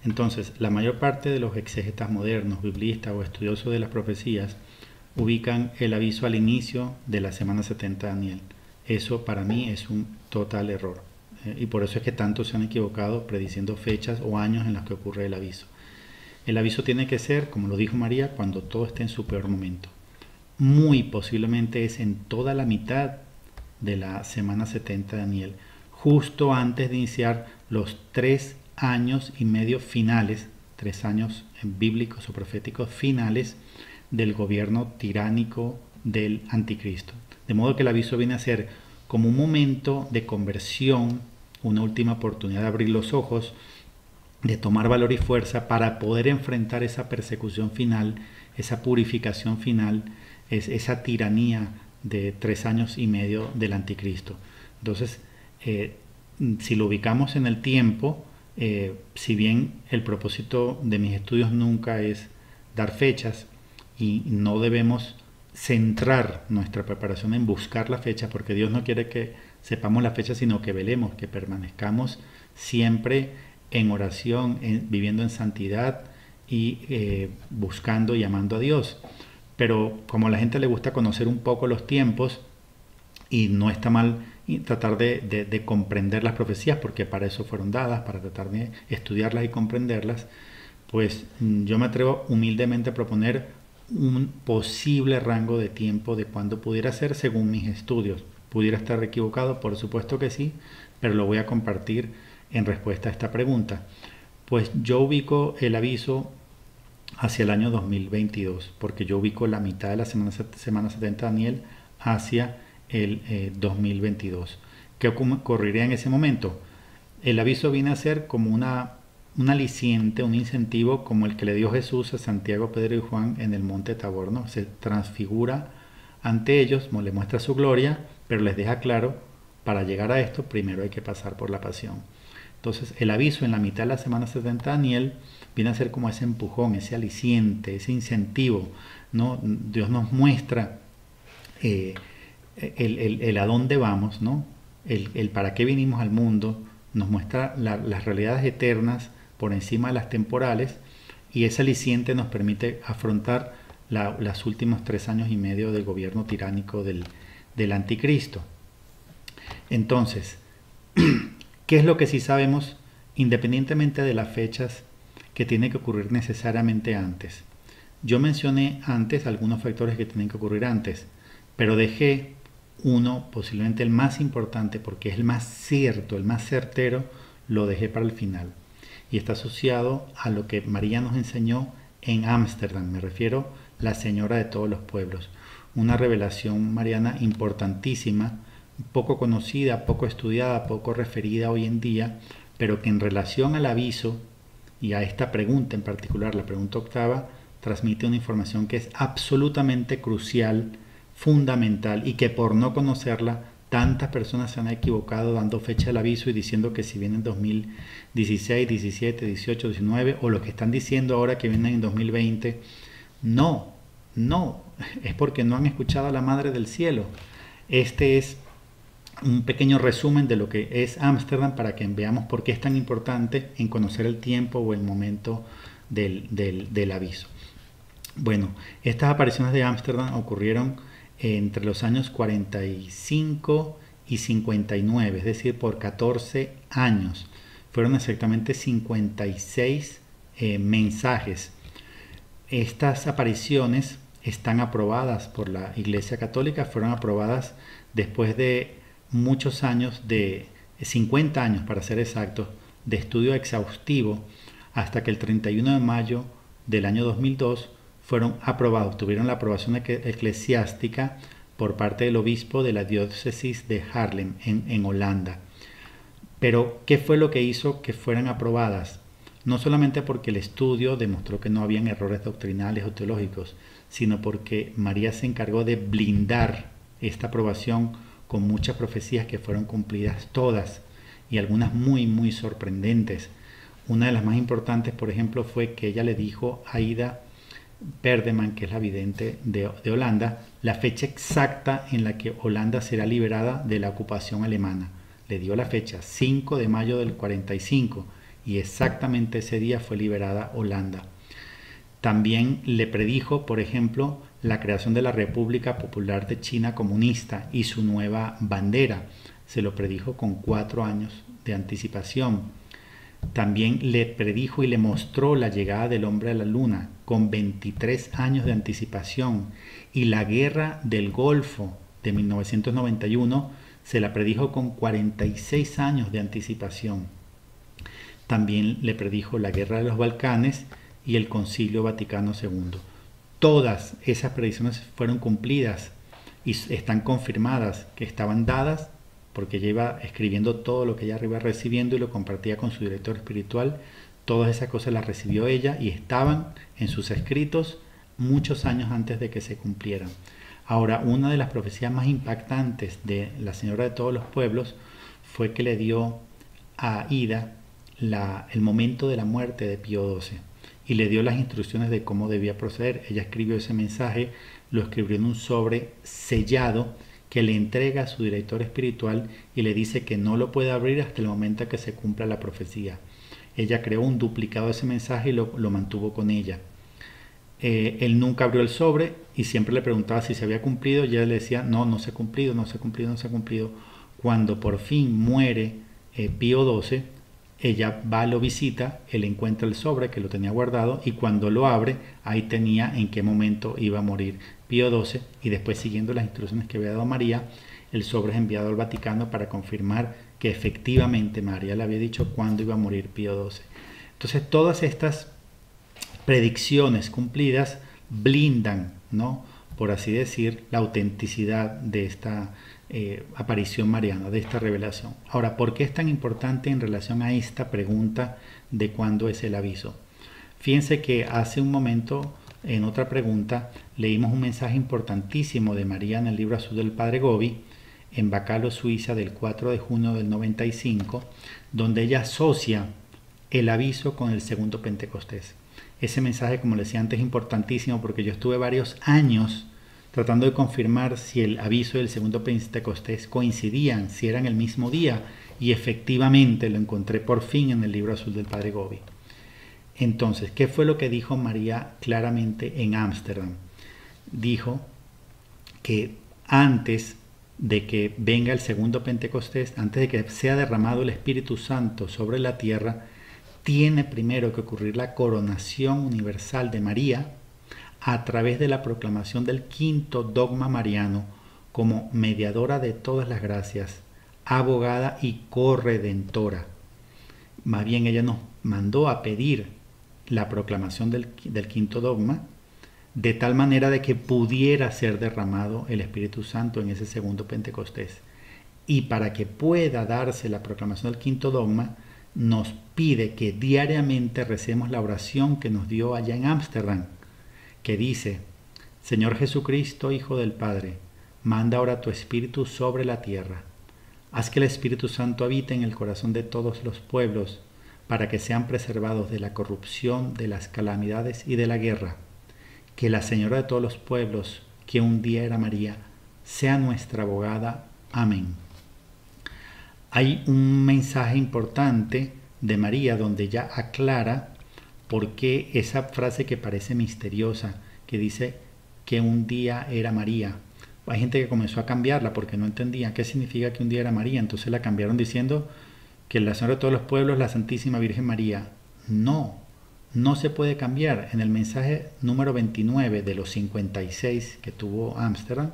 Entonces, la mayor parte de los exégetas modernos, biblistas o estudiosos de las profecías ubican el aviso al inicio de la semana 70 de Daniel. Eso para mí es un total error. Y por eso es que tantos se han equivocado prediciendo fechas o años en los que ocurre el aviso. El aviso tiene que ser, como lo dijo María, cuando todo esté en su peor momento. Muy posiblemente es en toda la mitad de la semana 70 de Daniel, justo antes de iniciar los 3 años y medio finales, 3 años bíblicos o proféticos finales del gobierno tiránico del anticristo. De modo que el aviso viene a ser como un momento de conversión, una última oportunidad de abrir los ojos, de tomar valor y fuerza para poder enfrentar esa persecución final, esa purificación final, esa tiranía de 3 años y medio del anticristo. Entonces, si lo ubicamos en el tiempo, si bien el propósito de mis estudios nunca es dar fechas y no debemos centrar nuestra preparación en buscar la fecha, porque Dios no quiere que sepamos la fecha, sino que velemos, que permanezcamos siempre en oración, viviendo en santidad y buscando y amando a Dios. Pero como a la gente le gusta conocer un poco los tiempos, y no está mal tratar de comprender las profecías, porque para eso fueron dadas, para tratar de estudiarlas y comprenderlas, pues yo me atrevo humildemente a proponer un posible rango de tiempo de cuándo pudiera ser según mis estudios. ¿Pudiera estar equivocado? Por supuesto que sí, pero lo voy a compartir en respuesta a esta pregunta. Pues yo ubico el aviso hacia el año 2022, porque yo ubico la mitad de la semana 70 de Daniel hacia el 2022. ¿Qué ocurriría en ese momento? El aviso viene a ser como un aliciente, un incentivo como el que le dio Jesús a Santiago, Pedro y Juan en el monte Tabor, ¿no? Se transfigura ante ellos, le muestra su gloria, pero les deja claro, para llegar a esto primero hay que pasar por la pasión. Entonces el aviso en la mitad de la semana 70 de Daniel viene a ser como ese empujón, ese aliciente, ese incentivo, ¿no? Dios nos muestra el a dónde vamos, ¿no? El para qué vinimos al mundo, nos muestra las realidades eternas por encima de las temporales, y ese aliciente nos permite afrontar los últimos 3 años y medio del gobierno tiránico del anticristo. Entonces, ¿qué es lo que sí sabemos independientemente de las fechas que tiene que ocurrir necesariamente antes. Yo mencioné antes algunos factores que tienen que ocurrir antes, pero dejé uno, posiblemente el más importante, porque es el más cierto, el más certero, lo dejé para el final. Y está asociado a lo que María nos enseñó en Ámsterdam, me refiero a la Señora de todos los pueblos. Una revelación mariana importantísima, poco conocida, poco estudiada, poco referida hoy en día, pero que en relación al aviso y a esta pregunta en particular, la pregunta octava, transmite una información que es absolutamente crucial, fundamental, y que por no conocerla tantas personas se han equivocado dando fecha del aviso y diciendo que si viene en 2016, 17, 18, 19 o lo que están diciendo ahora que vienen en 2020. No, es porque no han escuchado a la Madre del Cielo. Este es un pequeño resumen de lo que es Ámsterdam para que veamos por qué es tan importante en conocer el tiempo o el momento del aviso. Bueno, estas apariciones de Ámsterdam ocurrieron entre los años 45 y 59, es decir, por 14 años. Fueron exactamente 56 mensajes. Estas apariciones están aprobadas por la Iglesia Católica, fueron aprobadas después de muchos años, de 50 años para ser exactos, de estudio exhaustivo, hasta que el 31 de mayo del año 2002 fueron aprobados, tuvieron la aprobación eclesiástica por parte del obispo de la diócesis de Haarlem en Holanda. Pero, ¿qué fue lo que hizo que fueran aprobadas? No solamente porque el estudio demostró que no habían errores doctrinales o teológicos, sino porque María se encargó de blindar esta aprobación con muchas profecías que fueron cumplidas todas, y algunas muy sorprendentes. Una de las más importantes, por ejemplo, fue que ella le dijo a Ida Perdeman, que es la vidente de Holanda, la fecha exacta en la que Holanda será liberada de la ocupación alemana. Le dio la fecha, 5 de mayo del 45, y exactamente ese día fue liberada Holanda. También le predijo, por ejemplo, la creación de la República Popular de China Comunista y su nueva bandera. Se lo predijo con 4 años de anticipación. También le predijo y le mostró la llegada del hombre a la luna con 23 años de anticipación, y la guerra del Golfo de 1991 se la predijo con 46 años de anticipación. También le predijo la guerra de los Balcanes y el Concilio Vaticano II. Todas esas predicciones fueron cumplidas y están confirmadas, que estaban dadas porque ella iba escribiendo todo lo que ella iba recibiendo y lo compartía con su director espiritual. Todas esas cosas las recibió ella y estaban en sus escritos muchos años antes de que se cumplieran. Ahora, una de las profecías más impactantes de la Señora de todos los pueblos fue que le dio a Ida el momento de la muerte de Pío XII y le dio las instrucciones de cómo debía proceder. Ella escribió ese mensaje, lo escribió en un sobre sellado que le entrega a su director espiritual y le dice que no lo puede abrir hasta el momento en que se cumpla la profecía. Ella creó un duplicado de ese mensaje y lo mantuvo con ella. Él nunca abrió el sobre y siempre le preguntaba si se había cumplido, y ella le decía no se ha cumplido, no se ha cumplido, no se ha cumplido. Cuando por fin muere Pío XII, ella va, lo visita, él encuentra el sobre que lo tenía guardado, y cuando lo abre, ahí tenía en qué momento iba a morir Pío XII, y después, siguiendo las instrucciones que había dado María, el sobre es enviado al Vaticano para confirmar que efectivamente María le había dicho cuándo iba a morir Pío XII. Entonces, todas estas predicciones cumplidas blindan, ¿no?, por así decir, la autenticidad de esta aparición mariana, de esta revelación. Ahora, ¿por qué es tan importante en relación a esta pregunta de cuándo es el aviso? Fíjense que hace un momento, en otra pregunta, leímos un mensaje importantísimo de María en el libro azul del Padre Gobi, en Bacalo, Suiza, del 4 de junio del 95, donde ella asocia el aviso con el segundo Pentecostés. Ese mensaje, como les decía antes, es importantísimo porque yo estuve varios años tratando de confirmar si el aviso y el segundo Pentecostés coincidían, si eran el mismo día, y efectivamente lo encontré por fin en el libro azul del Padre Gobi. Entonces, ¿qué fue lo que dijo María claramente en Ámsterdam? Dijo que antes de que venga el segundo Pentecostés, antes de que sea derramado el Espíritu Santo sobre la tierra, tiene primero que ocurrir la coronación universal de María a través de la proclamación del quinto dogma mariano como mediadora de todas las gracias, abogada y corredentora. Más bien ella nos mandó a pedir la proclamación del quinto dogma, de tal manera de que pudiera ser derramado el Espíritu Santo en ese segundo Pentecostés. Y para que pueda darse la proclamación del quinto dogma, nos pide que diariamente recemos la oración que nos dio allá en Ámsterdam, que dice: Señor Jesucristo, Hijo del Padre, manda ahora tu Espíritu sobre la tierra. Haz que el Espíritu Santo habite en el corazón de todos los pueblos, para que sean preservados de la corrupción, de las calamidades y de la guerra. Que la Señora de todos los pueblos, que un día era María, sea nuestra abogada. Amén. Hay un mensaje importante de María donde ella aclara por qué esa frase que parece misteriosa, que dice que un día era María. Hay gente que comenzó a cambiarla porque no entendía qué significa que un día era María, entonces la cambiaron diciendo que la Señora de todos los pueblos, la Santísima Virgen María. No se puede cambiar. En el mensaje número 29 de los 56 que tuvo Ámsterdam,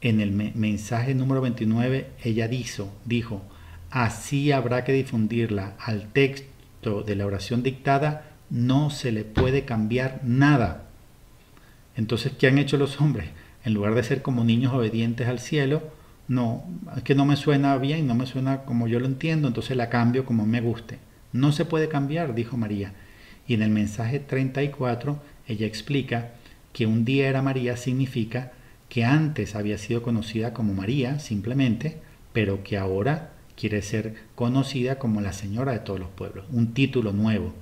en el mensaje número 29 ella dijo, así habrá que difundirla. Al texto de la oración dictada no se le puede cambiar nada. Entonces, ¿qué han hecho los hombres? En lugar de ser como niños obedientes al cielo, no, es que no me suena bien, no me suena como yo lo entiendo, entonces la cambio como me guste. No se puede cambiar, dijo María. Y en el mensaje 34 ella explica que un día era María significa que antes había sido conocida como María simplemente, pero que ahora quiere ser conocida como la Señora de todos los pueblos, un título nuevo.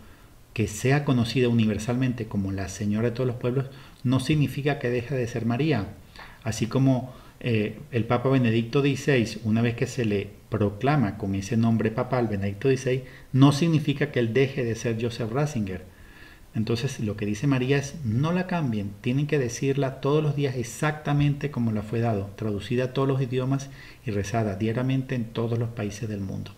Que sea conocida universalmente como la Señora de todos los pueblos no significa que deje de ser María. Así como el Papa Benedicto XVI, una vez que se le proclama con ese nombre papal, Benedicto XVI, no significa que él deje de ser Joseph Ratzinger. Entonces lo que dice María es, no la cambien, tienen que decirla todos los días exactamente como la fue dado, traducida a todos los idiomas y rezada diariamente en todos los países del mundo.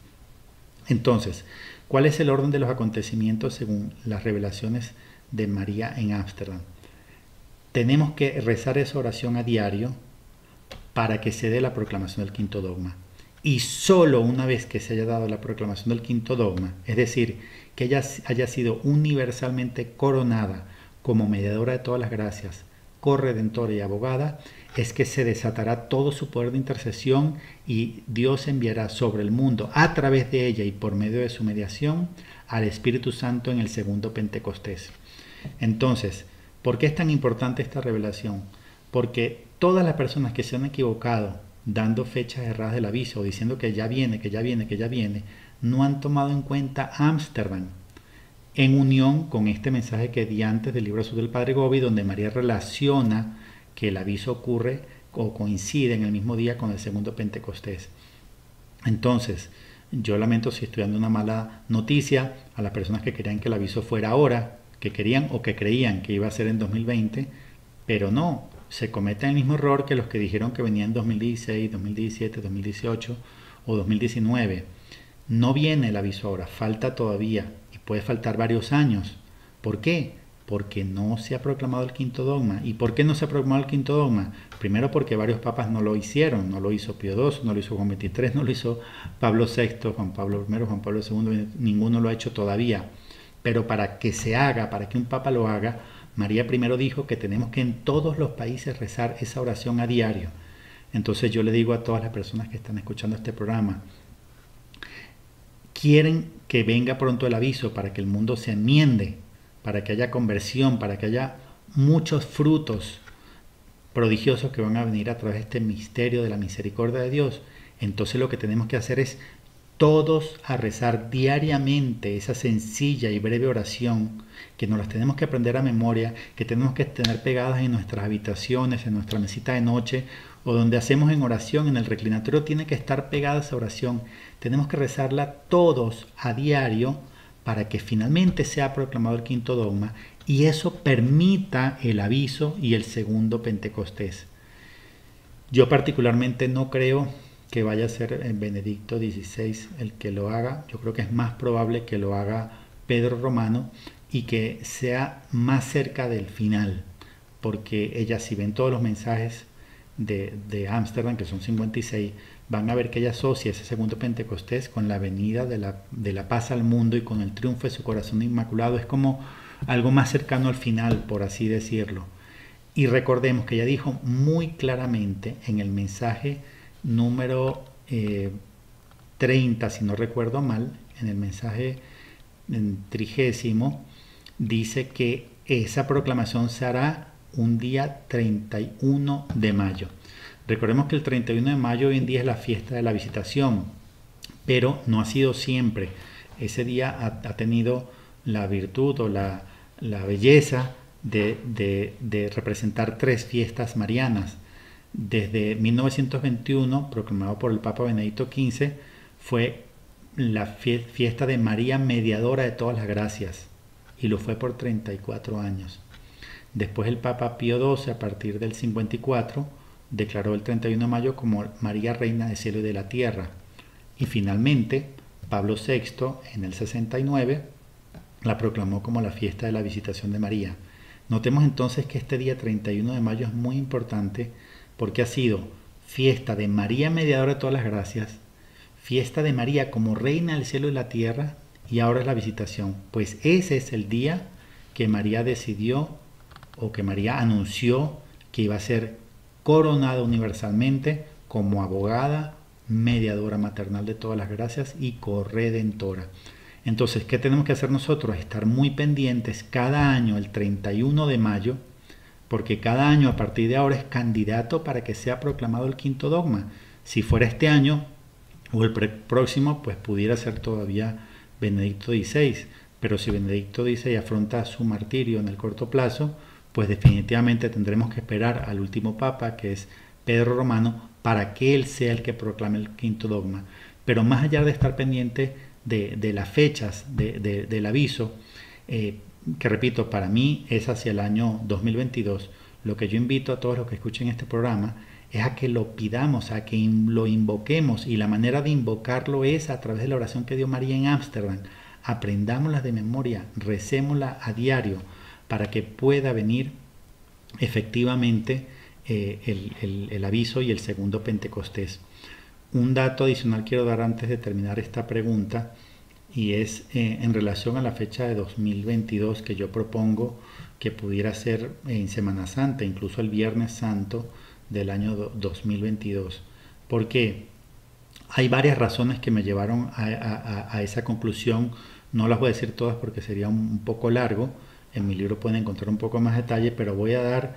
Entonces, ¿cuál es el orden de los acontecimientos según las revelaciones de María en Ámsterdam? Tenemos que rezar esa oración a diario para que se dé la proclamación del quinto dogma. Y solo una vez que se haya dado la proclamación del quinto dogma, es decir, que ella haya sido universalmente coronada como mediadora de todas las gracias, corredentora y abogada, es que se desatará todo su poder de intercesión y Dios enviará sobre el mundo, a través de ella y por medio de su mediación, al Espíritu Santo en el segundo Pentecostés. Entonces, ¿por qué es tan importante esta revelación? Porque todas las personas que se han equivocado dando fechas erradas del aviso o diciendo que ya viene, no han tomado en cuenta Ámsterdam, en unión con este mensaje que di antes del libro azul del Padre Gobi, donde María relaciona que el aviso ocurre o coincide en el mismo día con el segundo Pentecostés. Entonces, yo lamento si estoy dando una mala noticia a las personas que querían que el aviso fuera ahora, que querían o que creían que iba a ser en 2020, pero no, se comete el mismo error que los que dijeron que venía en 2016, 2017, 2018 o 2019. No viene el aviso ahora, falta todavía y puede faltar varios años. ¿Por qué? Porque no se ha proclamado el quinto dogma. ¿Y por qué no se ha proclamado el quinto dogma? Primero porque varios papas no lo hicieron, no lo hizo Pío II, no lo hizo Juan XXIII, no lo hizo Pablo VI, Juan Pablo I, Juan Pablo II, ninguno lo ha hecho todavía. Pero para que se haga, para que un papa lo haga, María primero dijo que tenemos que en todos los países rezar esa oración a diario. Entonces yo le digo a todas las personas que están escuchando este programa, quieren que venga pronto el aviso para que el mundo se enmiende, para que haya conversión, para que haya muchos frutos prodigiosos que van a venir a través de este misterio de la misericordia de Dios. Entonces lo que tenemos que hacer es todos a rezar diariamente esa sencilla y breve oración que nos las tenemos que aprender a memoria, que tenemos que tener pegadas en nuestras habitaciones, en nuestra mesita de noche o donde hacemos en oración, en el reclinatorio tiene que estar pegada esa oración. Tenemos que rezarla todos a diario para que finalmente sea proclamado el quinto dogma y eso permita el aviso y el segundo Pentecostés. Yo particularmente no creo que vaya a ser Benedicto XVI el que lo haga. Yo creo que es más probable que lo haga Pedro Romano y que sea más cerca del final, porque ella, si ven todos los mensajes de Ámsterdam, que son 56, van a ver que ella asocia ese segundo Pentecostés con la venida de la paz al mundo y con el triunfo de su corazón inmaculado. Es como algo más cercano al final, por así decirlo. Y recordemos que ella dijo muy claramente en el mensaje número 30, si no recuerdo mal, en el mensaje 30, dice que esa proclamación se hará un día 31 de mayo. Recordemos que el 31 de mayo hoy en día es la fiesta de la Visitación, pero no ha sido siempre. Ese día ha tenido la virtud o la belleza de representar 3 fiestas marianas. Desde 1921, proclamado por el Papa Benedicto XV, fue la fiesta de María Mediadora de todas las gracias, y lo fue por 34 años. Después el Papa Pío XII, a partir del 54, declaró el 31 de mayo como María Reina del Cielo y de la Tierra. Y finalmente, Pablo VI, en el 69, la proclamó como la fiesta de la Visitación de María. Notemos entonces que este día 31 de mayo es muy importante porque ha sido fiesta de María Mediadora de todas las gracias, fiesta de María como Reina del Cielo y la Tierra, y ahora es la Visitación. Pues ese es el día que María decidió, o que María anunció, que iba a ser coronada universalmente como abogada, mediadora maternal de todas las gracias y corredentora. Entonces, ¿qué tenemos que hacer nosotros? Estar muy pendientes cada año, el 31 de mayo, porque cada año a partir de ahora es candidato para que sea proclamado el quinto dogma. Si fuera este año o el próximo, pues pudiera ser todavía Benedicto XVI, pero si Benedicto XVI afronta su martirio en el corto plazo, pues definitivamente tendremos que esperar al último papa, que es Pedro Romano, para que él sea el que proclame el quinto dogma. Pero más allá de estar pendiente de las fechas del aviso, que repito, para mí es hacia el año 2022, lo que yo invito a todos los que escuchen este programa es a que lo pidamos, a que lo invoquemos, y la manera de invocarlo es a través de la oración que dio María en Ámsterdam. Aprendámosla de memoria, recémosla a diario para que pueda venir efectivamente el aviso y el segundo Pentecostés. Un dato adicional quiero dar antes de terminar esta pregunta, y es en relación a la fecha de 2022, que yo propongo que pudiera ser en Semana Santa, incluso el Viernes Santo del año 2022. ¿Por qué? Hay varias razones que me llevaron a esa conclusión. No las voy a decir todas porque sería un poco largo. En mi libro pueden encontrar un poco más detalle, pero voy a dar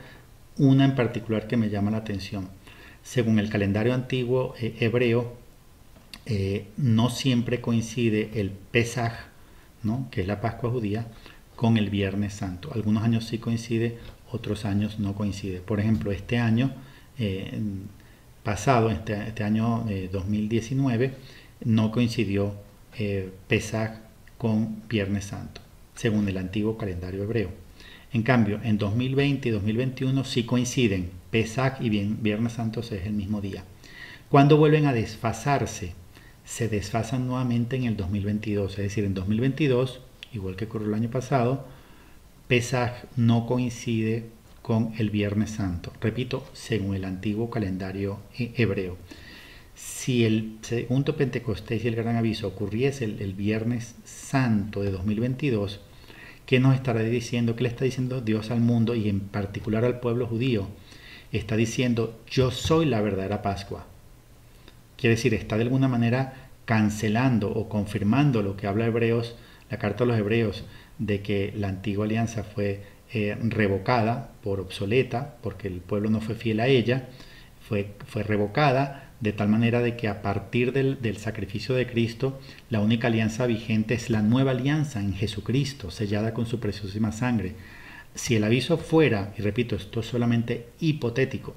una en particular que me llama la atención. Según el calendario antiguo hebreo, no siempre coincide el Pesaj, ¿no?, que es la Pascua judía, con el Viernes Santo. Algunos años sí coincide, otros años no coincide. Por ejemplo, este año pasado, este año 2019, no coincidió Pesaj con Viernes Santo, según el antiguo calendario hebreo. En cambio, en 2020 y 2021 sí coinciden. Pesaj y Viernes Santo es el mismo día. Cuando vuelven a desfasarse, se desfasan nuevamente en el 2022. Es decir, en 2022, igual que ocurrió el año pasado, Pesaj no coincide con el Viernes Santo. Repito, según el antiguo calendario hebreo. Si el segundo Pentecostés y el Gran Aviso ocurriese el Viernes Santo de 2022, ¿qué nos estará diciendo? ¿Qué le está diciendo Dios al mundo y en particular al pueblo judío? Está diciendo: yo soy la verdadera Pascua. Quiere decir, está de alguna manera cancelando o confirmando lo que habla Hebreos, la carta a los Hebreos, de que la antigua alianza fue revocada por obsoleta, porque el pueblo no fue fiel a ella, fue revocada, de tal manera de que a partir del sacrificio de Cristo, la única alianza vigente es la nueva alianza en Jesucristo, sellada con su preciosísima sangre. Si el aviso fuera, y repito, esto es solamente hipotético,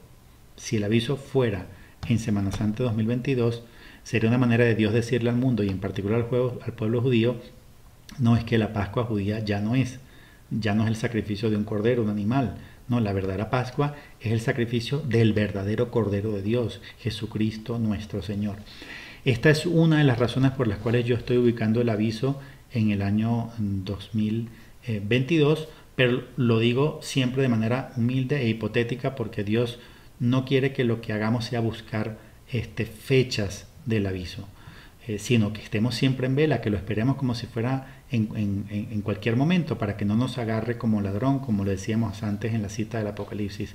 si el aviso fuera en Semana Santa 2022, sería una manera de Dios decirle al mundo, y en particular al pueblo judío: no, es que la Pascua judía ya no es el sacrificio de un cordero, un animal, No, la verdadera Pascua es el sacrificio del verdadero Cordero de Dios, Jesucristo nuestro Señor. Esta es una de las razones por las cuales yo estoy ubicando el aviso en el año 2022, pero lo digo siempre de manera humilde e hipotética porque Dios no quiere que lo que hagamos sea buscar fechas del aviso, sino que estemos siempre en vela, que lo esperemos como si fuera en cualquier momento, para que no nos agarre como ladrón, como lo decíamos antes en la cita del Apocalipsis.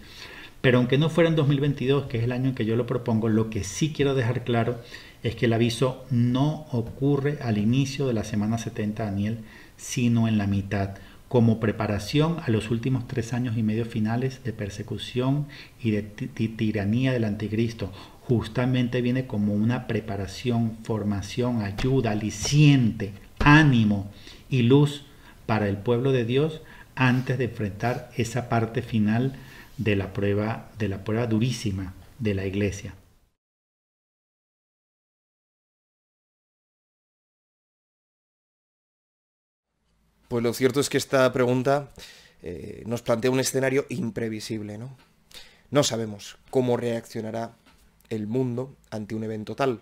Pero aunque no fuera en 2022, que es el año en que yo lo propongo, lo que sí quiero dejar claro es que el aviso no ocurre al inicio de la semana 70 de Daniel, sino en la mitad, como preparación a los últimos 3 años y medio finales de persecución y de tiranía del anticristo. Justamente viene como una preparación, formación, ayuda, aliciente, ánimo y luz para el pueblo de Dios antes de enfrentar esa parte final de la prueba durísima de la iglesia. Pues lo cierto es que esta pregunta nos plantea un escenario imprevisible, ¿no? No sabemos cómo reaccionará el mundo ante un evento tal,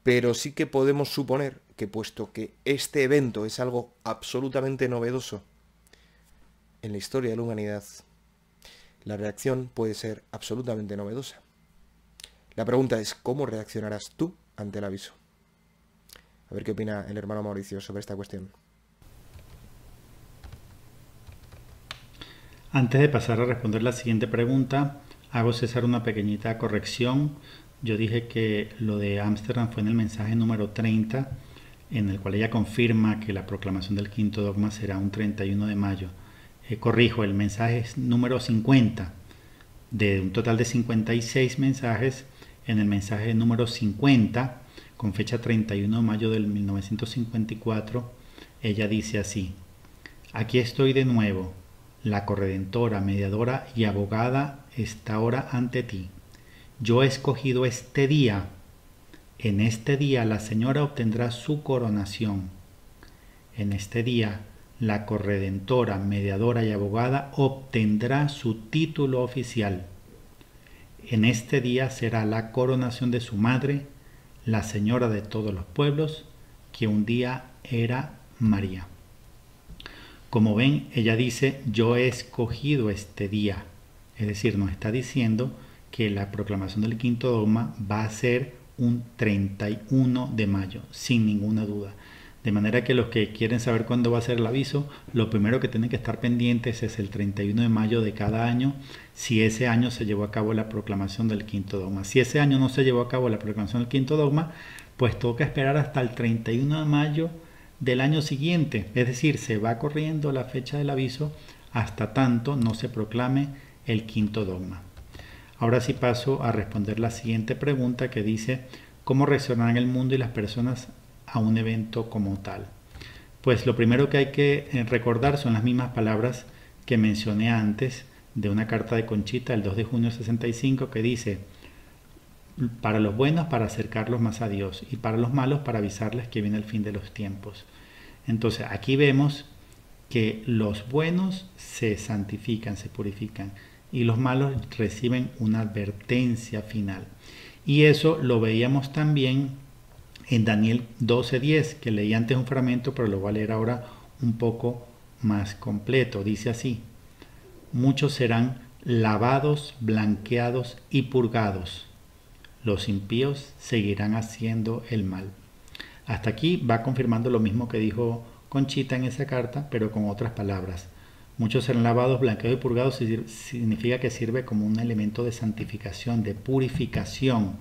pero sí que podemos suponer que puesto que este evento es algo absolutamente novedoso en la historia de la humanidad, la reacción puede ser absolutamente novedosa. La pregunta es, ¿cómo reaccionarás tú ante el aviso? A ver qué opina el hermano Mauricio sobre esta cuestión. Antes de pasar a responder la siguiente pregunta, hago, César, una pequeñita corrección. Yo dije que lo de Ámsterdam fue en el mensaje número 30, en el cual ella confirma que la proclamación del quinto dogma será un 31 de mayo. Corrijo, el mensaje es número 50. De un total de 56 mensajes, en el mensaje número 50, con fecha 31 de mayo del 1954, ella dice así: aquí estoy de nuevo, la corredentora, mediadora y abogada está ahora ante ti. Yo he escogido este día. En este día la señora obtendrá su coronación. En este día la corredentora, mediadora y abogada obtendrá su título oficial. En este día será la coronación de su madre, la señora de todos los pueblos, que un día era María. Como ven, ella dice, yo he escogido este día. Es decir, nos está diciendo que la proclamación del quinto dogma va a ser un 31 de mayo, sin ninguna duda. De manera que los que quieren saber cuándo va a ser el aviso, lo primero que tienen que estar pendientes es el 31 de mayo de cada año, si ese año se llevó a cabo la proclamación del quinto dogma. Si ese año no se llevó a cabo la proclamación del quinto dogma, pues toca esperar hasta el 31 de mayo del año siguiente. Es decir, se va corriendo la fecha del aviso hasta tanto no se proclame el quinto dogma. Ahora sí paso a responder la siguiente pregunta, que dice: ¿cómo reaccionarán el mundo y las personas a un evento como tal? Pues lo primero que hay que recordar son las mismas palabras que mencioné antes de una carta de Conchita el 2 de junio de 65, que dice: para los buenos, para acercarlos más a Dios, y para los malos, para avisarles que viene el fin de los tiempos. Entonces aquí vemos que los buenos se santifican, se purifican, y los malos reciben una advertencia final. Y eso lo veíamos también en Daniel 12:10, que leí antes un fragmento, pero lo voy a leer ahora un poco más completo. Dice así: muchos serán lavados, blanqueados y purgados. Los impíos seguirán haciendo el mal. Hasta aquí va confirmando lo mismo que dijo Conchita en esa carta, pero con otras palabras. Muchos serán lavados, blanqueados y purgados significa que sirve como un elemento de santificación, de purificación.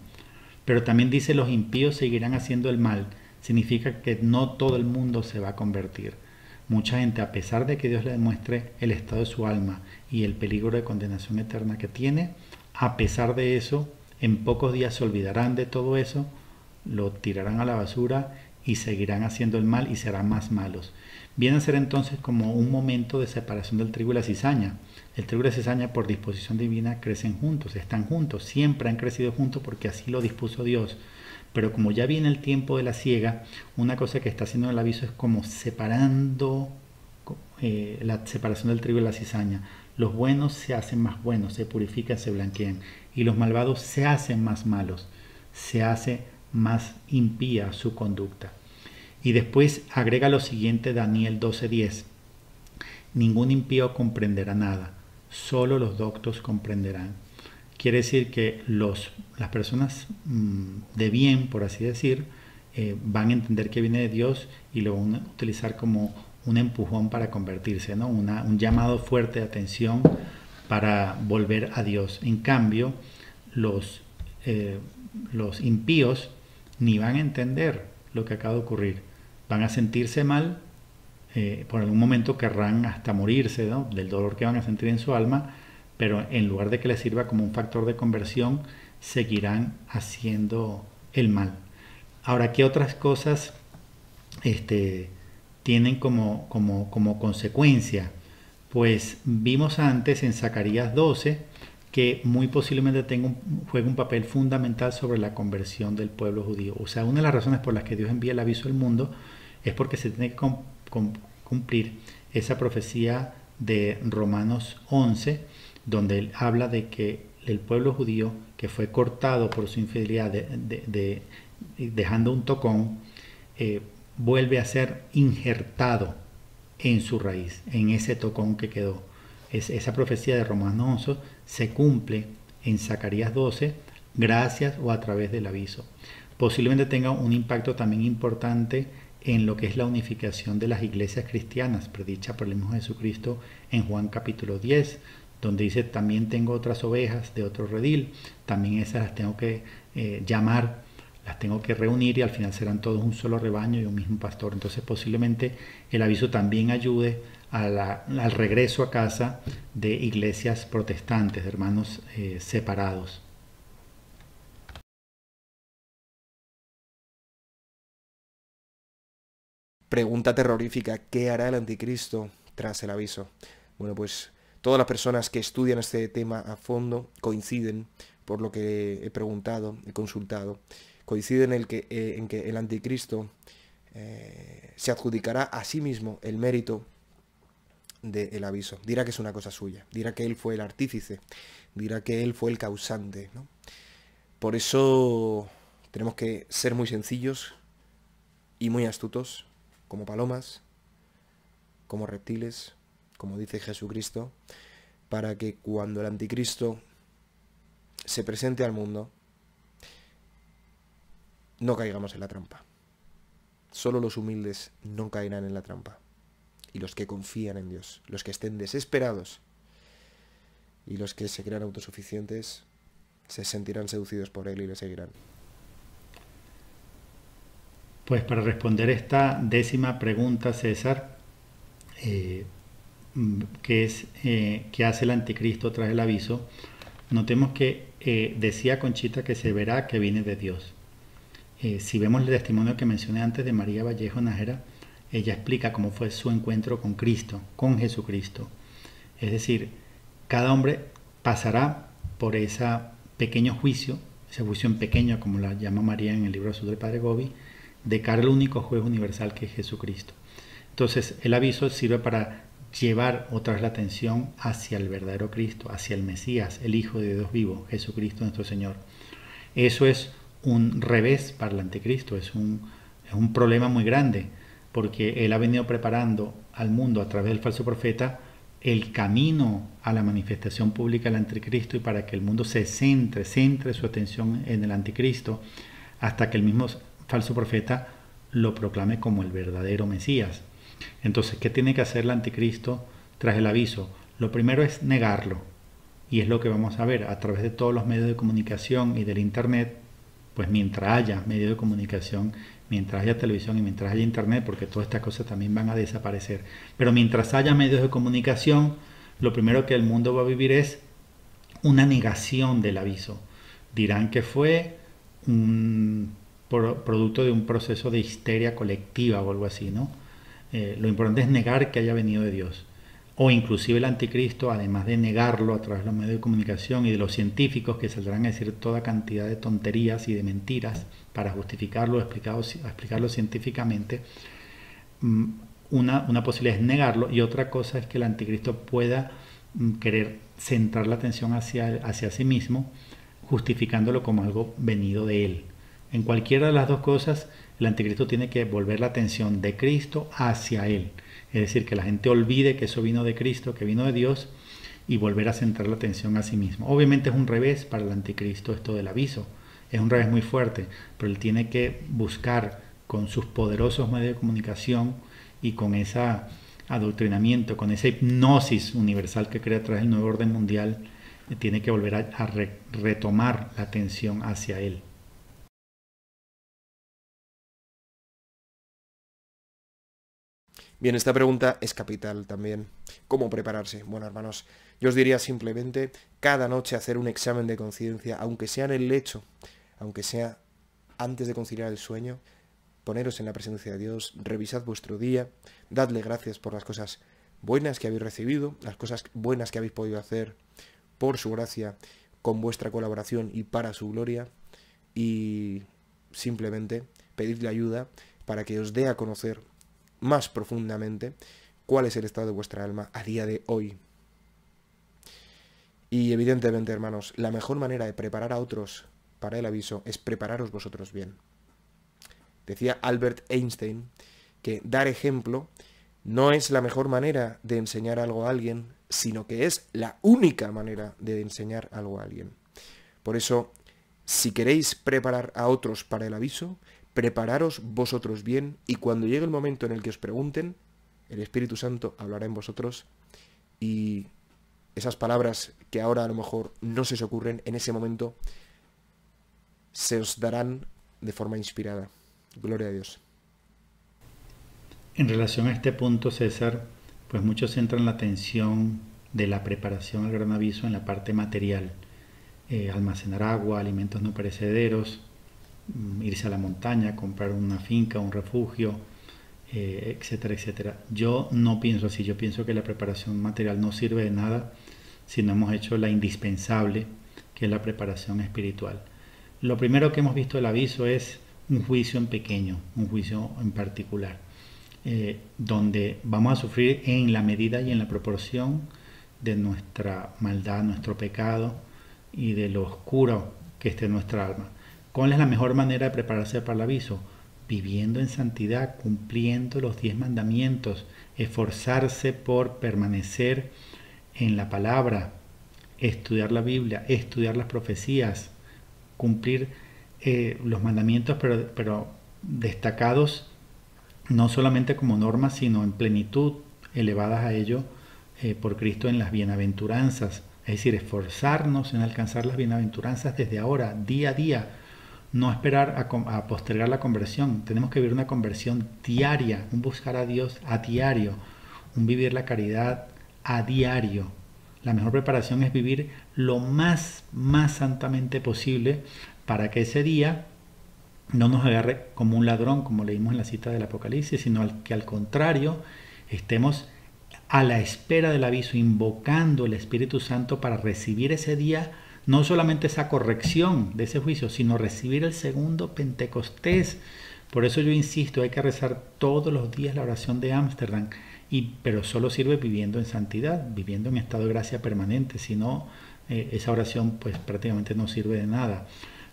Pero también dice los impíos seguirán haciendo el mal. Significa que no todo el mundo se va a convertir. Mucha gente, a pesar de que Dios le demuestre el estado de su alma y el peligro de condenación eterna que tiene, a pesar de eso, en pocos días se olvidarán de todo eso, lo tirarán a la basura y seguirán haciendo el mal y serán más malos. Viene a ser entonces como un momento de separación del trigo y la cizaña. El trigo y la cizaña, por disposición divina, crecen juntos, están juntos, siempre han crecido juntos porque así lo dispuso Dios. Pero como ya viene el tiempo de la siega, una cosa que está haciendo el aviso es como separando la separación del trigo y la cizaña. Los buenos se hacen más buenos, se purifican, se blanquean. Y los malvados se hacen más malos, se hace más impía su conducta. Y después agrega lo siguiente Daniel 12:10. Ningún impío comprenderá nada, solo los doctos comprenderán. Quiere decir que las personas de bien, por así decir, van a entender que viene de Dios y lo van a utilizar como un empujón para convertirse, ¿no? Un llamado fuerte de atención para volver a Dios. En cambio, los impíos ni van a entender lo que acaba de ocurrir. Van a sentirse mal, por algún momento querrán hasta morirse, ¿no? Del dolor que van a sentir en su alma, pero en lugar de que les sirva como un factor de conversión, seguirán haciendo el mal. Ahora, ¿qué otras cosas tienen como consecuencia? Pues vimos antes en Zacarías 12 que muy posiblemente juegue un papel fundamental sobre la conversión del pueblo judío. O sea, una de las razones por las que Dios envía el aviso al mundo es porque se tiene que cumplir esa profecía de Romanos 11, donde él habla de que el pueblo judío que fue cortado por su infidelidad dejando un tocón, vuelve a ser injertado en su raíz, en ese tocón que quedó. Esa profecía de Romanos 11 se cumple en Zacarías 12 gracias o a través del aviso. Posiblemente tenga un impacto también importante en lo que es la unificación de las iglesias cristianas, predicha por el mismo Jesucristo en Juan capítulo 10, donde dice: también tengo otras ovejas de otro redil, también esas las tengo que llamar, las tengo que reunir, y al final serán todos un solo rebaño y un mismo pastor. Entonces posiblemente el aviso también ayude al regreso a casa de iglesias protestantes, de hermanos separados. Pregunta terrorífica: ¿qué hará el anticristo tras el aviso? Bueno, pues todas las personas que estudian este tema a fondo coinciden, por lo que he preguntado, he consultado, coinciden en que el anticristo se adjudicará a sí mismo el mérito del aviso. Dirá que es una cosa suya, dirá que él fue el artífice, dirá que él fue el causante, ¿no? Por eso tenemos que ser muy sencillos y muy astutos, como palomas, como reptiles, como dice Jesucristo, para que cuando el anticristo se presente al mundo, no caigamos en la trampa. Solo los humildes no caerán en la trampa. Y los que confían en Dios, los que estén desesperados y los que se crean autosuficientes, se sentirán seducidos por él y le seguirán. Pues para responder esta décima pregunta, César, ¿qué hace el anticristo tras el aviso? Notemos que decía Conchita que se verá que viene de Dios. Si vemos el testimonio que mencioné antes de María Vallejo Nájera, ella explica cómo fue su encuentro con Cristo, con Jesucristo. Es decir, cada hombre pasará por ese pequeño juicio, ese juicio en pequeño, como la llama María en el libro azul del Padre Gobi, de cara al único juez universal que es Jesucristo. Entonces, el aviso sirve para llevar otra vez la atención hacia el verdadero Cristo, hacia el Mesías, el Hijo de Dios vivo, Jesucristo nuestro Señor. Eso es un revés para el anticristo, es un problema muy grande, porque él ha venido preparando al mundo a través del falso profeta el camino a la manifestación pública del anticristo, y para que el mundo se centre su atención en el anticristo, hasta que el mismo falso profeta lo proclame como el verdadero Mesías. Entonces, ¿qué tiene que hacer el anticristo tras el aviso? Lo primero es negarlo, y es lo que vamos a ver a través de todos los medios de comunicación y del internet. Pues mientras haya medios de comunicación, mientras haya televisión y mientras haya internet, porque todas estas cosas también van a desaparecer, pero mientras haya medios de comunicación, lo primero que el mundo va a vivir es una negación del aviso. Dirán que fue un producto de un proceso de histeria colectiva o algo así, ¿no? Lo importante es negar que haya venido de Dios. O inclusive el anticristo, además de negarlo a través de los medios de comunicación y de los científicos, que saldrán a decir toda cantidad de tonterías y de mentiras para justificarlo, explicarlo científicamente, una posibilidad es negarlo, y otra cosa es que el anticristo pueda querer centrar la atención hacia sí mismo, justificándolo como algo venido de él. En cualquiera de las dos cosas, el anticristo tiene que volver la atención de Cristo hacia él. Es decir, que la gente olvide que eso vino de Cristo, que vino de Dios, y volver a centrar la atención a sí mismo. Obviamente es un revés para el anticristo esto del aviso. Es un revés muy fuerte, pero él tiene que buscar con sus poderosos medios de comunicación y con ese adoctrinamiento, con esa hipnosis universal que crea a través del nuevo orden mundial, tiene que volver a retomar la atención hacia él. Bien, esta pregunta es capital también. ¿Cómo prepararse? Bueno, hermanos, yo os diría simplemente cada noche hacer un examen de conciencia, aunque sea en el lecho, aunque sea antes de conciliar el sueño, poneros en la presencia de Dios, revisad vuestro día, dadle gracias por las cosas buenas que habéis recibido, las cosas buenas que habéis podido hacer por su gracia, con vuestra colaboración y para su gloria, y simplemente pedidle ayuda para que os dé a conocer más profundamente cuál es el estado de vuestra alma a día de hoy. Y evidentemente, hermanos, la mejor manera de preparar a otros para el aviso es prepararos vosotros bien. Decía Albert Einstein que dar ejemplo no es la mejor manera de enseñar algo a alguien, sino que es la única manera de enseñar algo a alguien. Por eso, si queréis preparar a otros para el aviso, prepararos vosotros bien, y cuando llegue el momento en el que os pregunten, el Espíritu Santo hablará en vosotros, y esas palabras que ahora a lo mejor no se os ocurren, en ese momento se os darán de forma inspirada. Gloria a Dios. En relación a este punto, César, pues muchos centran la atención de la preparación al gran aviso en la parte material. Almacenar agua, alimentos no perecederos, irse a la montaña, comprar una finca, un refugio, etcétera, etcétera. Yo no pienso así. Yo pienso que la preparación material no sirve de nada si no hemos hecho la indispensable, que es la preparación espiritual. Lo primero que hemos visto del aviso es un juicio en pequeño, un juicio en particular, donde vamos a sufrir en la medida y en la proporción de nuestra maldad, nuestro pecado y de lo oscuro que esté en nuestra alma. ¿Cuál es la mejor manera de prepararse para el aviso? Viviendo en santidad, cumpliendo los 10 mandamientos, esforzarse por permanecer en la palabra, estudiar la Biblia, estudiar las profecías, cumplir los mandamientos, pero destacados no solamente como normas, sino en plenitud, elevadas a ello por Cristo en las bienaventuranzas. Es decir, esforzarnos en alcanzar las bienaventuranzas desde ahora, día a día. No esperar a postergar la conversión. Tenemos que vivir una conversión diaria, un buscar a Dios a diario, un vivir la caridad a diario. La mejor preparación es vivir lo más santamente posible para que ese día no nos agarre como un ladrón, como leímos en la cita del Apocalipsis, sino que al contrario estemos a la espera del aviso, invocando el Espíritu Santo para recibir ese día, no solamente esa corrección de ese juicio, sino recibir el segundo Pentecostés. Por eso yo insisto, hay que rezar todos los días la oración de Ámsterdam, pero solo sirve viviendo en santidad, viviendo en estado de gracia permanente. Si no, esa oración pues prácticamente no sirve de nada.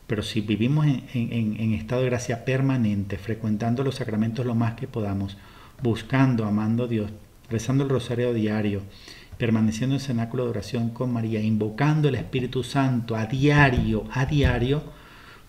Pero si vivimos en estado de gracia permanente, frecuentando los sacramentos lo más que podamos, buscando, amando a Dios, rezando el rosario diario, permaneciendo en el cenáculo de oración con María, invocando el Espíritu Santo a diario,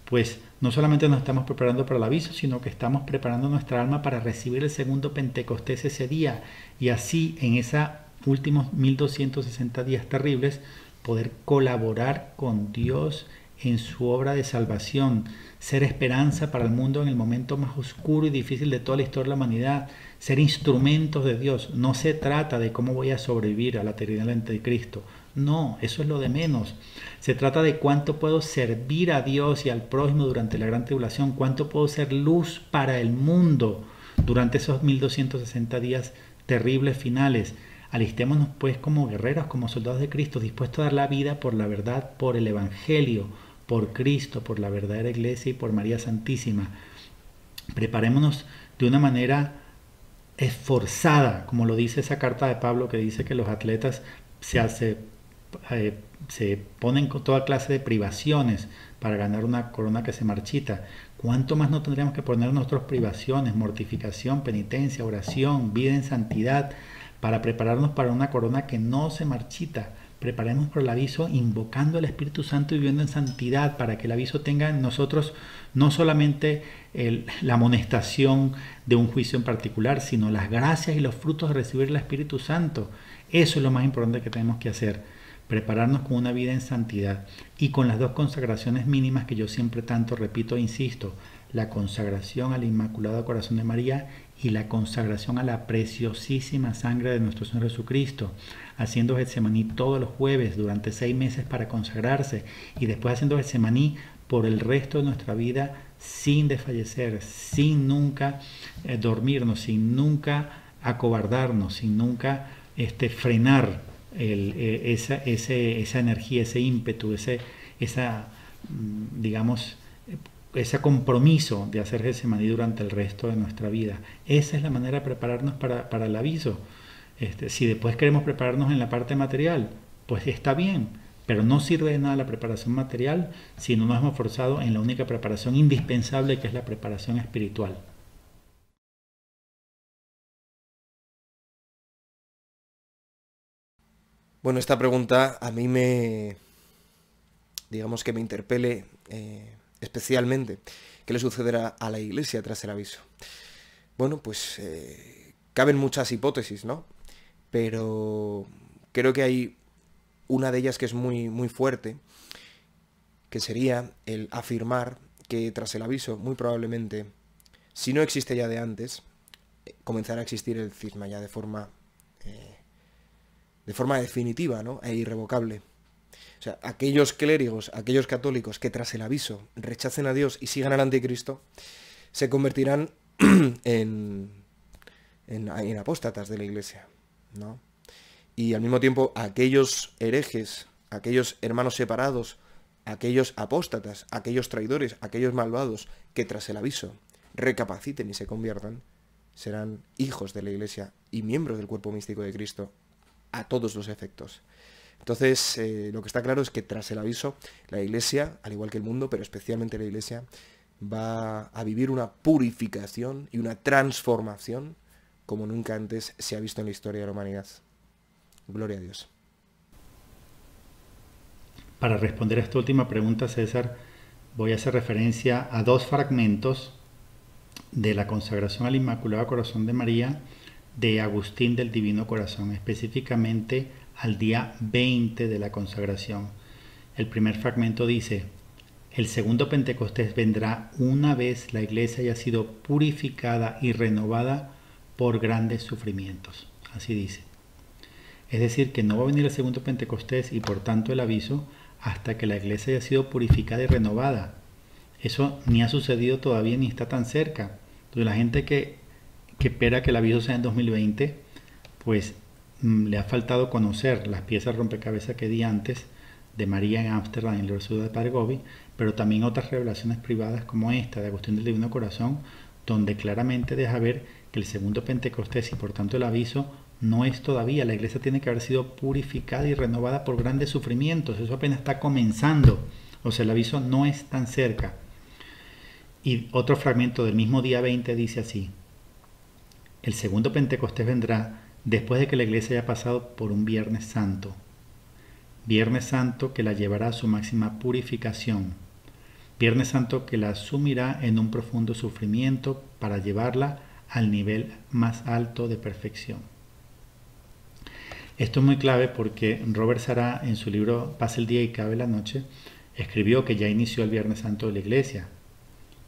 pues no solamente nos estamos preparando para el aviso, sino que estamos preparando nuestra alma para recibir el segundo Pentecostés ese día, y así en esos últimos 1260 días terribles poder colaborar con Dios en su obra de salvación, ser esperanza para el mundo en el momento más oscuro y difícil de toda la historia de la humanidad, ser instrumentos de Dios. No se trata de cómo voy a sobrevivir a la eternidad del anticristo, no, eso es lo de menos. Se trata de cuánto puedo servir a Dios y al prójimo durante la gran tribulación, cuánto puedo ser luz para el mundo durante esos 1260 días terribles finales. Alistémonos pues como guerreros, como soldados de Cristo, dispuestos a dar la vida por la verdad, por el Evangelio, por Cristo, por la verdadera Iglesia y por María Santísima. Preparémonos de una manera esforzada, como lo dice esa carta de Pablo que dice que los atletas se ponen con toda clase de privaciones para ganar una corona que se marchita. ¿Cuánto más no tendríamos que poner nosotros privaciones, mortificación, penitencia, oración, vida en santidad, para prepararnos para una corona que no se marchita? Preparemos por el aviso invocando al Espíritu Santo y viviendo en santidad, para que el aviso tenga en nosotros no solamente la amonestación de un juicio en particular, sino las gracias y los frutos de recibir el Espíritu Santo. Eso es lo más importante que tenemos que hacer, prepararnos con una vida en santidad y con las dos consagraciones mínimas que yo siempre tanto repito e insisto: la consagración al Inmaculado Corazón de María y la consagración a la preciosísima sangre de nuestro Señor Jesucristo, haciendo Getsemaní todos los jueves durante 6 meses para consagrarse, y después haciendo Getsemaní por el resto de nuestra vida sin desfallecer, sin nunca dormirnos, sin nunca acobardarnos, sin nunca frenar esa energía, ese ímpetu, ese compromiso de hacer Getsemaní durante el resto de nuestra vida. Esa es la manera de prepararnos para el aviso. Si después queremos prepararnos en la parte material, pues está bien, pero no sirve de nada la preparación material si no nos hemos forzado en la única preparación indispensable, que es la preparación espiritual. Bueno, esta pregunta a mí digamos que me interpele especialmente. ¿Qué le sucederá a la Iglesia tras el aviso? Bueno, pues caben muchas hipótesis, ¿no? Pero creo que hay una de ellas que es muy, muy fuerte, que sería el afirmar que tras el aviso, muy probablemente, si no existe ya de antes, comenzará a existir el cisma ya de forma definitiva, ¿no? E irrevocable. O sea, aquellos clérigos, aquellos católicos que tras el aviso rechacen a Dios y sigan al anticristo, se convertirán en apóstatas de la Iglesia, ¿no? Y al mismo tiempo aquellos herejes, aquellos hermanos separados, aquellos apóstatas, aquellos traidores, aquellos malvados que tras el aviso recapaciten y se conviertan, serán hijos de la Iglesia y miembros del cuerpo místico de Cristo a todos los efectos. Entonces, lo que está claro es que tras el aviso, la Iglesia, al igual que el mundo, pero especialmente la Iglesia, va a vivir una purificación y una transformación como nunca antes se ha visto en la historia de la humanidad. Gloria a Dios. Para responder a esta última pregunta, César, voy a hacer referencia a 2 fragmentos de la consagración al Inmaculado Corazón de María de Agustín del Divino Corazón, específicamente al día 20 de la consagración. El primer fragmento dice: el segundo Pentecostés vendrá una vez la Iglesia haya sido purificada y renovada por grandes sufrimientos. Así dice. Es decir, que no va a venir el segundo Pentecostés y por tanto el aviso hasta que la Iglesia haya sido purificada y renovada. Eso ni ha sucedido todavía ni está tan cerca. Entonces la gente que espera que el aviso sea en 2020, pues le ha faltado conocer las piezas rompecabezas que di antes de María en Ámsterdam, en la ciudad de Padre Gobi, pero también otras revelaciones privadas como esta de Agustín del Divino Corazón, donde claramente deja ver que el segundo Pentecostés y por tanto el aviso no es todavía. La Iglesia tiene que haber sido purificada y renovada por grandes sufrimientos. Eso apenas está comenzando. O sea, el aviso no es tan cerca. Y otro fragmento del mismo día 20 dice así: el segundo Pentecostés vendrá después de que la Iglesia haya pasado por un Viernes Santo. Viernes Santo que la llevará a su máxima purificación. Viernes Santo que la sumirá en un profundo sufrimiento para llevarla al nivel más alto de perfección. Esto es muy clave porque Robert Sará, en su libro Pasa el día y cabe la noche, escribió que ya inició el Viernes Santo de la Iglesia,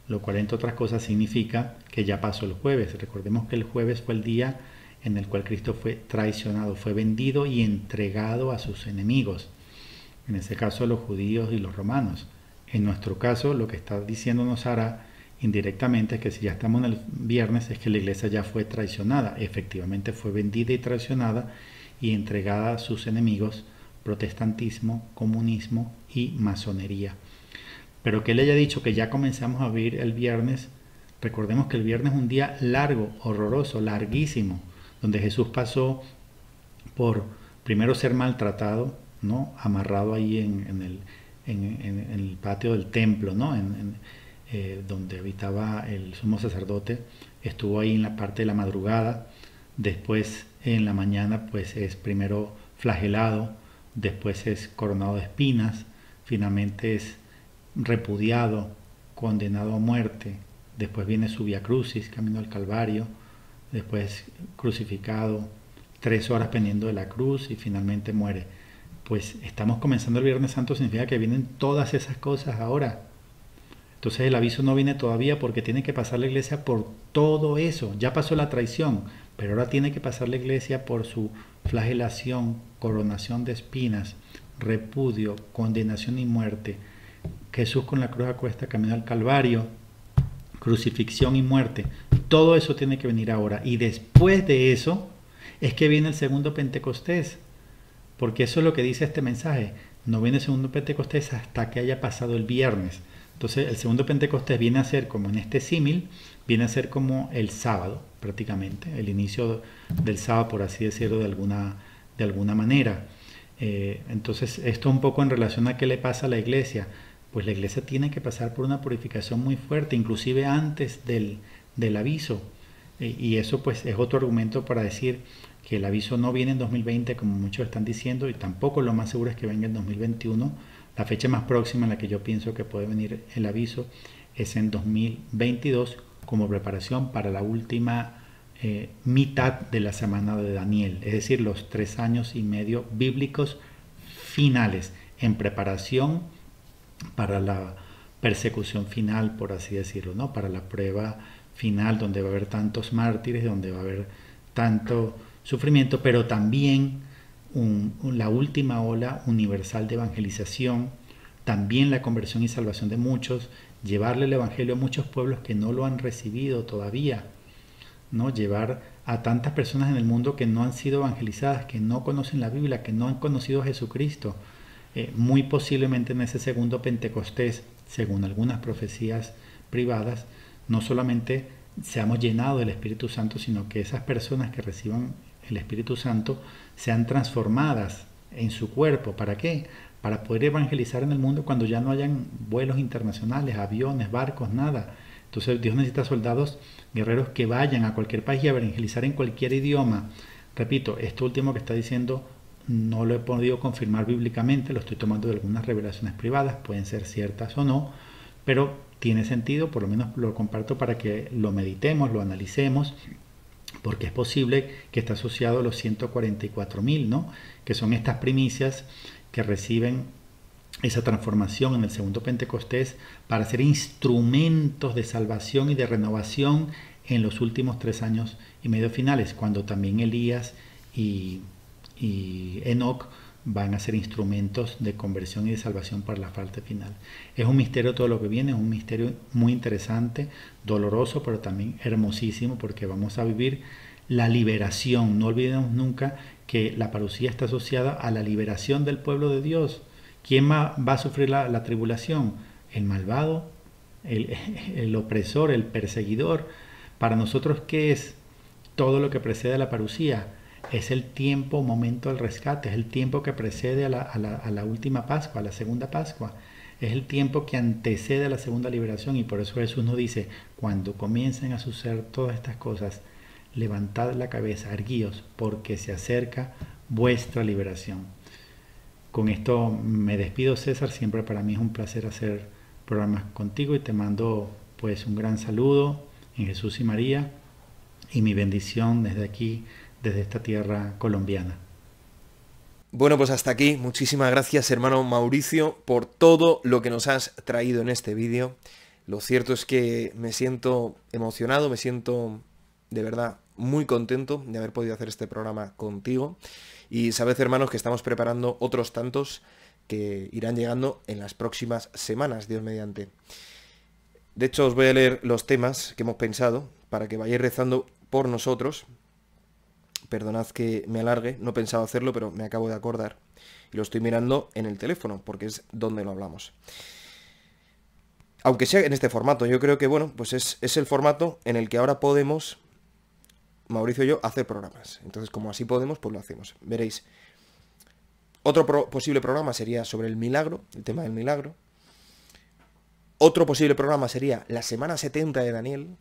lo cual entre otras cosas significa que ya pasó el jueves. Recordemos que el jueves fue el día en el cual Cristo fue traicionado, fue vendido y entregado a sus enemigos, en ese caso los judíos y los romanos. En nuestro caso, lo que está diciéndonos Sará indirectamente es que si ya estamos en el viernes es que la Iglesia ya fue traicionada. Efectivamente fue vendida y traicionada y entregada a sus enemigos, protestantismo, comunismo y masonería. Pero que él haya dicho que ya comenzamos a vivir el viernes, recordemos que el viernes es un día largo, horroroso, larguísimo, donde Jesús pasó por primero ser maltratado, ¿no? Amarrado ahí en el patio del templo, ¿no? Donde habitaba el sumo sacerdote, estuvo ahí en la parte de la madrugada. Después en la mañana pues es primero flagelado, después es coronado de espinas, finalmente es repudiado, condenado a muerte, después viene su vía crucis, camino al Calvario, después crucificado, 3 horas pendiendo de la cruz y finalmente muere. Pues estamos comenzando el Viernes Santo, significa que vienen todas esas cosas ahora. Entonces el aviso no viene todavía porque tiene que pasar la iglesia por todo eso. Ya pasó la traición, pero ahora tiene que pasar la iglesia por su flagelación, coronación de espinas, repudio, condenación y muerte. Jesús con la cruz a cuesta, camino al Calvario, crucifixión y muerte. Todo eso tiene que venir ahora. Y después de eso es que viene el segundo Pentecostés. Porque eso es lo que dice este mensaje. No viene el segundo Pentecostés hasta que haya pasado el viernes. Entonces el segundo Pentecostés viene a ser como en este símil, viene a ser como el sábado prácticamente, el inicio del sábado, por así decirlo de alguna manera. Entonces esto un poco en relación a qué le pasa a la iglesia. Pues la iglesia tiene que pasar por una purificación muy fuerte, inclusive antes del aviso. Y eso pues es otro argumento para decir que el aviso no viene en 2020 como muchos están diciendo, y tampoco lo más seguro es que venga en 2021. La fecha más próxima en la que yo pienso que puede venir el aviso es en 2022 como preparación para la última mitad de la semana de Daniel, es decir, los 3 años y medio bíblicos finales en preparación para la persecución final, por así decirlo, ¿no? Para la prueba final donde va a haber tantos mártires, donde va a haber tanto sufrimiento, pero también la última ola universal de evangelización, también la conversión y salvación de muchos, llevarle el evangelio a muchos pueblos que no lo han recibido todavía, ¿no? Llevar a tantas personas en el mundo que no han sido evangelizadas, que no conocen la Biblia, que no han conocido a Jesucristo. Muy posiblemente en ese segundo Pentecostés, según algunas profecías privadas, no solamente seamos llenados del Espíritu Santo, sino que esas personas que reciban el Espíritu Santo sean transformadas en su cuerpo. ¿Para qué? Para poder evangelizar en el mundo cuando ya no hayan vuelos internacionales, aviones, barcos, nada. Entonces Dios necesita soldados, guerreros que vayan a cualquier país y a evangelizar en cualquier idioma. Repito, esto último que está diciendo no lo he podido confirmar bíblicamente, lo estoy tomando de algunas revelaciones privadas, pueden ser ciertas o no, pero tiene sentido, por lo menos lo comparto para que lo meditemos, lo analicemos, porque es posible que esté asociado a los 144.000, ¿no? Que son estas primicias que reciben esa transformación en el segundo Pentecostés para ser instrumentos de salvación y de renovación en los últimos 3 años y medio finales, cuando también Elías y Enoc van a ser instrumentos de conversión y de salvación para la parte final. Es un misterio todo lo que viene, es un misterio muy interesante, doloroso, pero también hermosísimo, porque vamos a vivir la liberación. No olvidemos nunca que la parucía está asociada a la liberación del pueblo de Dios. ¿Quién va a sufrir la tribulación? El malvado, el opresor, el perseguidor. Para nosotros, ¿qué es todo lo que precede a la parucía? Es el tiempo, momento del rescate, es el tiempo que precede a la última Pascua, a la segunda Pascua. Es el tiempo que antecede a la segunda liberación, y por eso Jesús nos dice, cuando comiencen a suceder todas estas cosas, levantad la cabeza, erguíos, porque se acerca vuestra liberación. Con esto me despido, César. Siempre para mí es un placer hacer programas contigo y te mando pues un gran saludo en Jesús y María y mi bendición desde aquí, desde esta tierra colombiana. Bueno, pues hasta aquí. Muchísimas gracias, hermano Mauricio, por todo lo que nos has traído en este vídeo. Lo cierto es que me siento emocionado, me siento de verdad muy contento de haber podido hacer este programa contigo. Y sabed, hermanos, que estamos preparando otros tantos que irán llegando en las próximas semanas, Dios mediante. De hecho, os voy a leer los temas que hemos pensado para que vayáis rezando por nosotros. Perdonad que me alargue, no pensaba hacerlo, pero me acabo de acordar. Y lo estoy mirando en el teléfono, porque es donde lo hablamos. Aunque sea en este formato, yo creo que, bueno, pues es el formato en el que ahora podemos, Mauricio y yo, hacer programas. Entonces, como así podemos, pues lo hacemos. Veréis, Otro posible programa sería sobre el milagro, el tema del milagro. Otro posible programa sería la semana 70 de Daniel,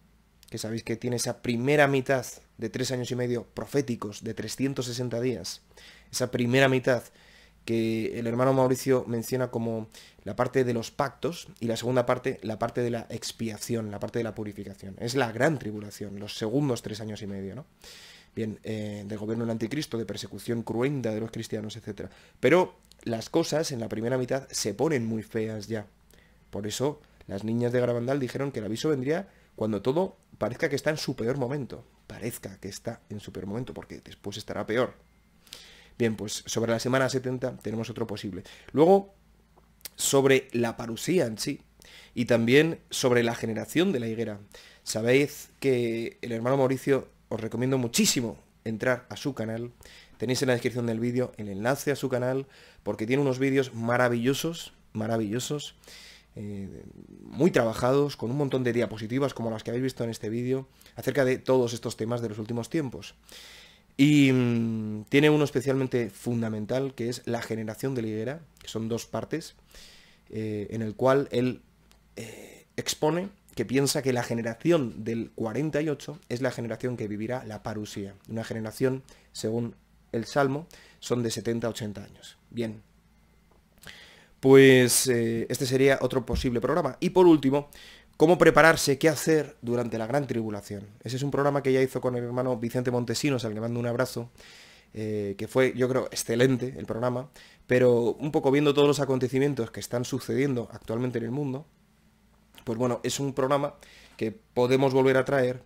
que sabéis que tiene esa primera mitad de 3 años y medio proféticos de 360 días. Esa primera mitad que el hermano Mauricio menciona como la parte de los pactos y la segunda parte, la parte de la expiación, la parte de la purificación. Es la gran tribulación, los segundos 3 años y medio, ¿no? Bien, del gobierno del anticristo, de persecución cruenta de los cristianos, etc. Pero las cosas en la primera mitad se ponen muy feas ya. Por eso las niñas de Garabandal dijeron que el aviso vendría cuando todo parezca que está en su peor momento. Parezca que está en su peor momento, porque después estará peor. Bien, pues sobre la semana 70 tenemos otro posible. Luego, sobre la parusía en sí, y también sobre la generación de la higuera. Sabéis que el hermano Mauricio, os recomiendo muchísimo entrar a su canal. Tenéis en la descripción del vídeo el enlace a su canal, porque tiene unos vídeos maravillosos, maravillosos, muy trabajados, con un montón de diapositivas como las que habéis visto en este vídeo, acerca de todos estos temas de los últimos tiempos. Y tiene uno especialmente fundamental, que es la generación de la higuera, que son 2 partes, en el cual él expone que piensa que la generación del 48 es la generación que vivirá la parusía. Una generación, según el Salmo, son de 70 a 80 años. Bien, pues este sería otro posible programa. Y por último, cómo prepararse, qué hacer durante la gran tribulación. Ese es un programa que ya hizo con el hermano Vicente Montesinos, al que mando un abrazo, que fue, yo creo, excelente el programa, pero un poco viendo todos los acontecimientos que están sucediendo actualmente en el mundo, pues bueno, es un programa que podemos volver a traer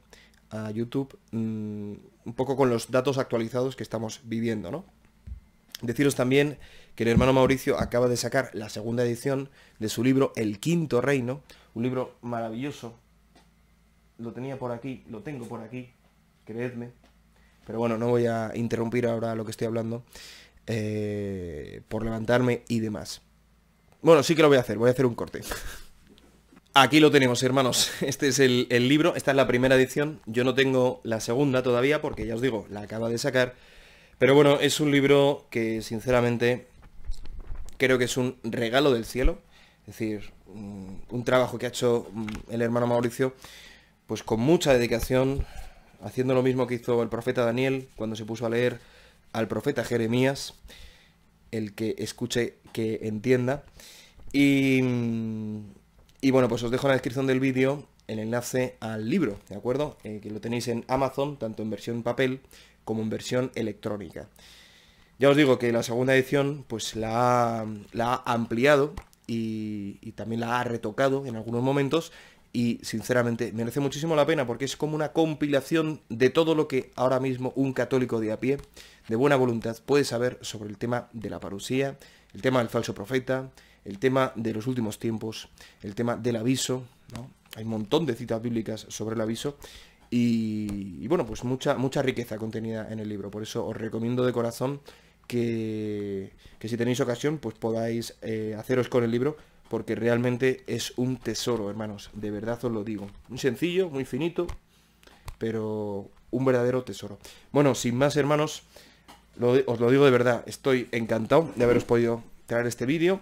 a YouTube un poco con los datos actualizados que estamos viviendo, ¿no? Deciros también que el hermano Mauricio acaba de sacar la segunda edición de su libro El Quinto Reino, un libro maravilloso. Lo tenía por aquí, lo tengo por aquí, creedme. Pero bueno, no voy a interrumpir ahora lo que estoy hablando por levantarme y demás. Bueno, sí que lo voy a hacer un corte. Aquí lo tenemos, hermanos. Este es el libro, esta es la primera edición. Yo no tengo la segunda todavía porque, ya os digo, la acaba de sacar. Pero bueno, es un libro que, sinceramente, creo que es un regalo del cielo. Es decir, un trabajo que ha hecho el hermano Mauricio, pues con mucha dedicación, haciendo lo mismo que hizo el profeta Daniel cuando se puso a leer al profeta Jeremías. El que escuche, que entienda. Y bueno, pues os dejo en la descripción del vídeo el enlace al libro, ¿de acuerdo? Que lo tenéis en Amazon, tanto en versión papel como en versión electrónica. Ya os digo que la segunda edición pues la ha ampliado y también la ha retocado en algunos momentos y sinceramente merece muchísimo la pena porque es como una compilación de todo lo que ahora mismo un católico de a pie, de buena voluntad, puede saber sobre el tema de la parusía, el tema del falso profeta, el tema de los últimos tiempos, el tema del aviso, ¿no? Hay un montón de citas bíblicas sobre el aviso y bueno, pues mucha riqueza contenida en el libro. Por eso os recomiendo de corazón que si tenéis ocasión, pues podáis haceros con el libro, porque realmente es un tesoro, hermanos, de verdad os lo digo. Muy sencillo, muy finito, pero un verdadero tesoro. Bueno, sin más, hermanos, os lo digo de verdad, estoy encantado de haberos podido traer este vídeo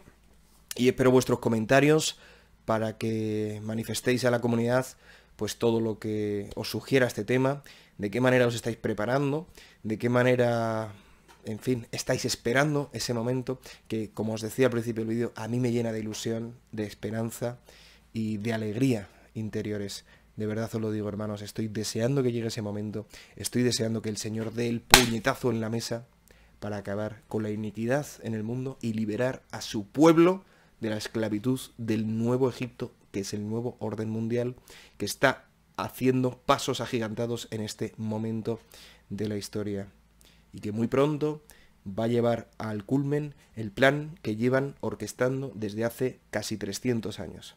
y espero vuestros comentarios para que manifestéis a la comunidad pues todo lo que os sugiera este tema, de qué manera os estáis preparando, de qué manera, en fin, estáis esperando ese momento que, como os decía al principio del vídeo, a mí me llena de ilusión, de esperanza y de alegría interiores. De verdad os lo digo, hermanos, estoy deseando que llegue ese momento, estoy deseando que el Señor dé el puñetazo en la mesa para acabar con la iniquidad en el mundo y liberar a su pueblo de la esclavitud del nuevo Egipto, que es el nuevo orden mundial, que está haciendo pasos agigantados en este momento de la historia y que muy pronto va a llevar al culmen el plan que llevan orquestando desde hace casi 300 años.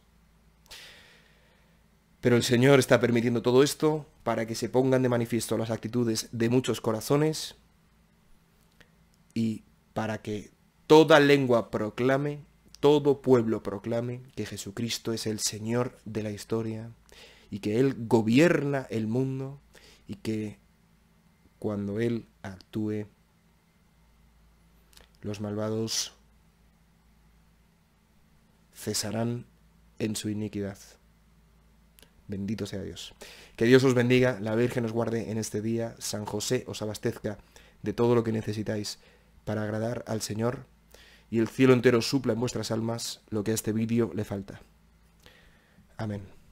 Pero el Señor está permitiendo todo esto para que se pongan de manifiesto las actitudes de muchos corazones y para que toda lengua proclame, todo pueblo proclame que Jesucristo es el Señor de la historia y que Él gobierna el mundo y que cuando Él actúe, los malvados cesarán en su iniquidad. Bendito sea Dios. Que Dios os bendiga, la Virgen os guarde en este día, San José os abastezca de todo lo que necesitáis para agradar al Señor, y el cielo entero supla en vuestras almas lo que a este vídeo le falta. Amén.